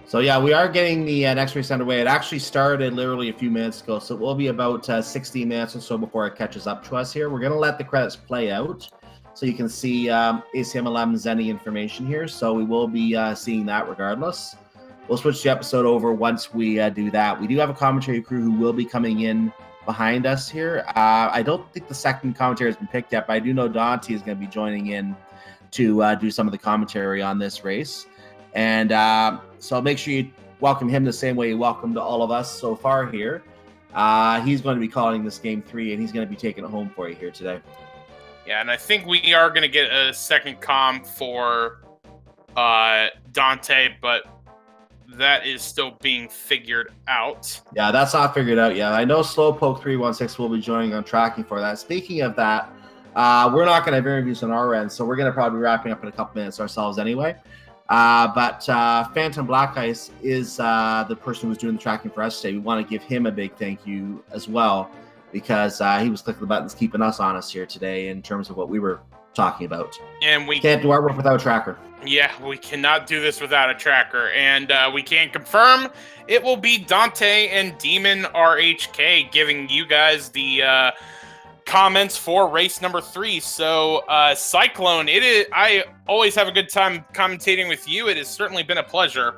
So yeah, we are getting the next race underway. It actually started literally a few minutes ago, so it will be about 60 minutes or so before it catches up to us here. We're going to let the credits play out so you can see ACMLM's any information here, so we will be seeing that regardless. We'll switch the episode over once we do that. We do have a commentary crew who will be coming in behind us here. I don't think the second commentary has been picked yet, but I do know Dante is going to be joining in to do some of the commentary on this race. And so make sure you welcome him the same way you welcomed all of us so far here. He's going to be calling this Game 3, and he's going to be taking it home for you here today. Yeah, and I think we are going to get a second comm for Dante, but that is still being figured out. Yeah, that's not figured out yet. I know Slowpoke316 will be joining on tracking for that. Speaking of that, we're not going to have interviews on our end, so we're going to probably be wrapping up in a couple minutes ourselves anyway. But Phantom Black Ice is the person who's doing the tracking for us today. We want to give him a big thank you as well, because he was clicking the buttons, keeping us honest here today in terms of what we were talking about. And we can't do our work without a tracker. Yeah, we cannot do this without a tracker. And we can confirm it will be Dante and Demon RHK giving you guys the comments for race number 3. So, Cyclone, it is. I always have a good time commentating with you. It has certainly been a pleasure.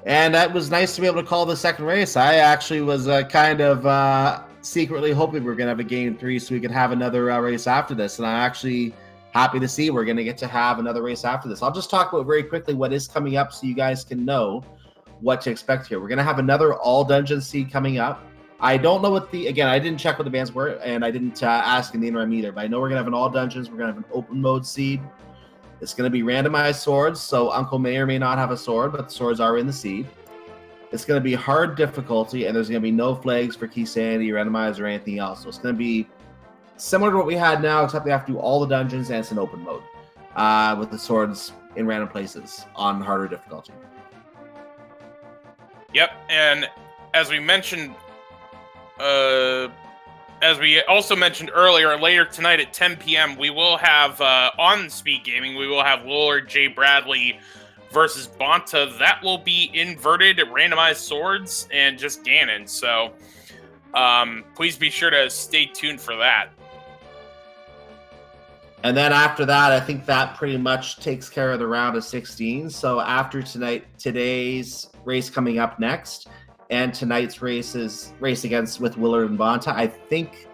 And that was nice to be able to call the second race. I actually was kind of secretly hoping we were going to have a game 3 so we could have another race after this. And I'm actually happy to see we're going to get to have another race after this. I'll just talk about very quickly what is coming up so you guys can know what to expect here. We're going to have another all dungeon seed coming up. I don't know what again, I didn't check what the bands were, and I didn't ask in the interim either, but I know we're going to have an all dungeons. We're going to have an open mode seed. It's going to be randomized swords, so Uncle may or may not have a sword, but the swords are in the seed. It's going to be hard difficulty, and there's going to be no flags for key sanity, randomize, or anything else. So it's going to be similar to what we had now, except they have to do all the dungeons, and it's an open mode with the swords in random places on harder difficulty. Yep, and as we mentioned, as we also mentioned earlier, later tonight at 10 p.m., we will have, on Speed Gaming, we will have Willard J. Bradley versus Bonta. That will be inverted randomized swords and just Ganon. So please be sure to stay tuned for that. And then after that, I think that pretty much takes care of the round of 16. So after today's race coming up next, and tonight's race against with Willard and Bonta, I think,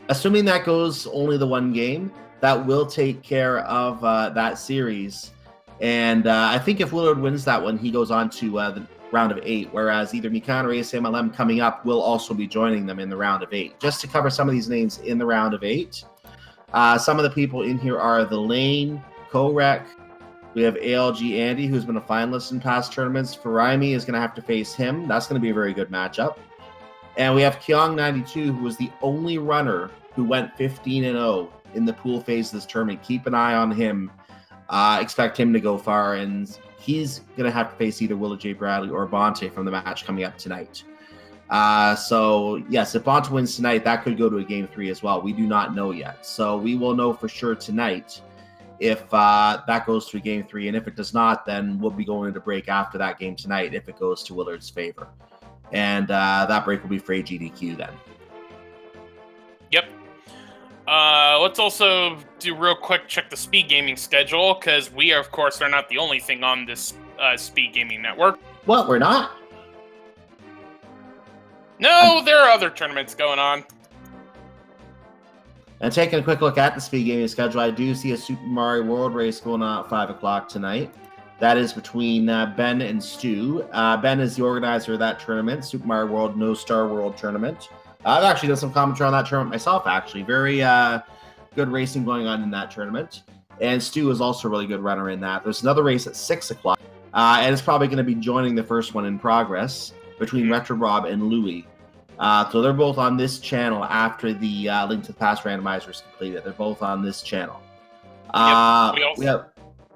assuming that goes only the one game, that will take care of that series. And I think if Willard wins that one, he goes on to the round of 8, whereas either Mikan or Acmlm coming up will also be joining them in the round of 8. Just to cover some of these names in the round of 8, some of the people in here are The Lane, Korek. We have ALG Andy, who's been a finalist in past tournaments. Faraimi is going to have to face him. That's going to be a very good matchup. And we have Kyong92, who was the only runner who went 15-0 in the pool phase of this tournament. Keep an eye on him. Expect him to go far, and he's going to have to face either Willard J. Bradley or Bonte from the match coming up tonight. So, yes, if Bonte wins tonight, that could go to a game 3 as well. We do not know yet. So we will know for sure tonight if that goes to a game 3, and if it does not, then we'll be going into break after that game tonight if it goes to Willard's favor. And that break will be for AGDQ then. Yep. Let's also do real quick, check the Speed Gaming schedule, because we, of course, are not the only thing on this Speed Gaming network. What, we're not? No, there are other tournaments going on. And taking a quick look at the Speed Gaming schedule, I do see a Super Mario World race going on at 5 o'clock tonight. That is between Ben and Stu. Ben is the organizer of that tournament, Super Mario World No Star World Tournament. I've actually done some commentary on that tournament myself, actually. Very good racing going on in that tournament. And Stu is also a really good runner in that. There's another race at 6 o'clock, and it's probably going to be joining the first one in progress between Retro Rob and Louie. So they're both on this channel after the Link to the Past randomizer is completed. They're both on this channel. We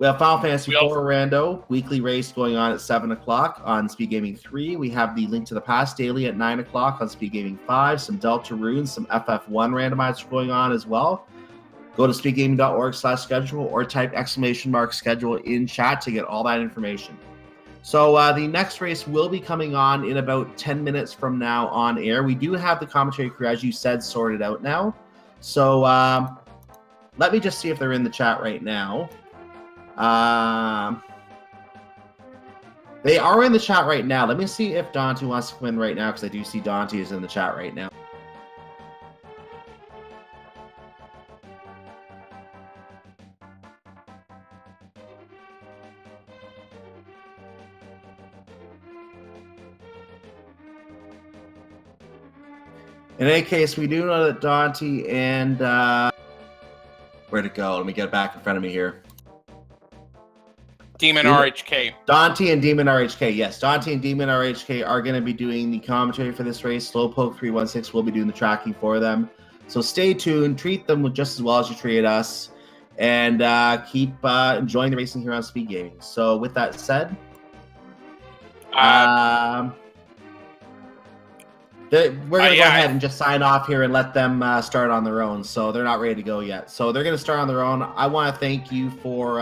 have Final Fantasy IV Rando weekly race going on at 7 o'clock on Speed Gaming 3. We have the Link to the Past daily at 9 o'clock on Speed Gaming 5. Some Deltarunes, some FF1 randomizer going on as well. Go to speedgaming.org/schedule or type !schedule in chat to get all that information. So the next race will be coming on in about 10 minutes from now on air. We do have the commentary crew, as you said, sorted out now. So let me just see if they're in the chat right now. They are in the chat right now. Let me see if Dante wants to come in right now, because I do see Dante is in the chat right now. In any case, we do know that Dante and where'd it go? Let me get back in front of me here. Demon RHK. Dante and Demon RHK. Yes, Dante and Demon RHK are going to be doing the commentary for this race. Slowpoke 316 will be doing the tracking for them. So stay tuned. Treat them just as well as you treat us, and keep enjoying the racing here on Speed Gaming. So with that said, we're going to go ahead and just sign off here and let them start on their own. So they're not ready to go yet. So they're going to start on their own. I want to thank you for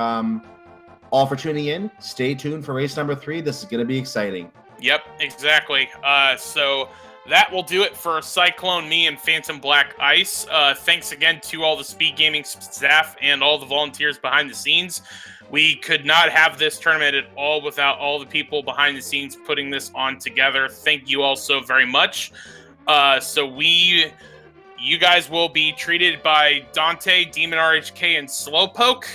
all for tuning in. Stay tuned for race number 3. This is going to be exciting. Yep, exactly. So that will do it for Cyclone, me, and Phantom Black Ice. Thanks again to all the Speed Gaming staff and all the volunteers behind the scenes. We could not have this tournament at all without all the people behind the scenes putting this on together. Thank you all so very much. You guys will be treated by Dante, Demon RHK, and Slowpoke.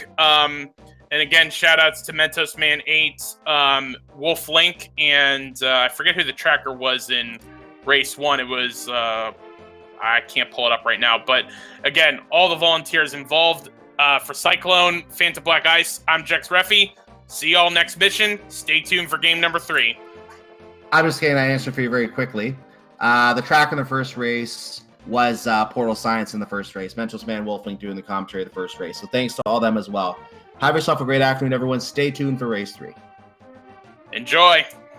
And again, shout outs to Mentos Man 8, Wolf Link, and I forget who the tracker was in Race 1. It was, I can't pull it up right now. But again, all the volunteers involved. For Cyclone, Phantom Black Ice, I'm Jex Reffy. See y'all next mission. Stay tuned for game number 3. I'm just going to answer for you very quickly. The track in the first race was Portal Science in the first race. Mentos Man, Wolf Link doing the commentary of the first race. So thanks to all them as well. Have yourself a great afternoon, everyone. Stay tuned for race 3. Enjoy.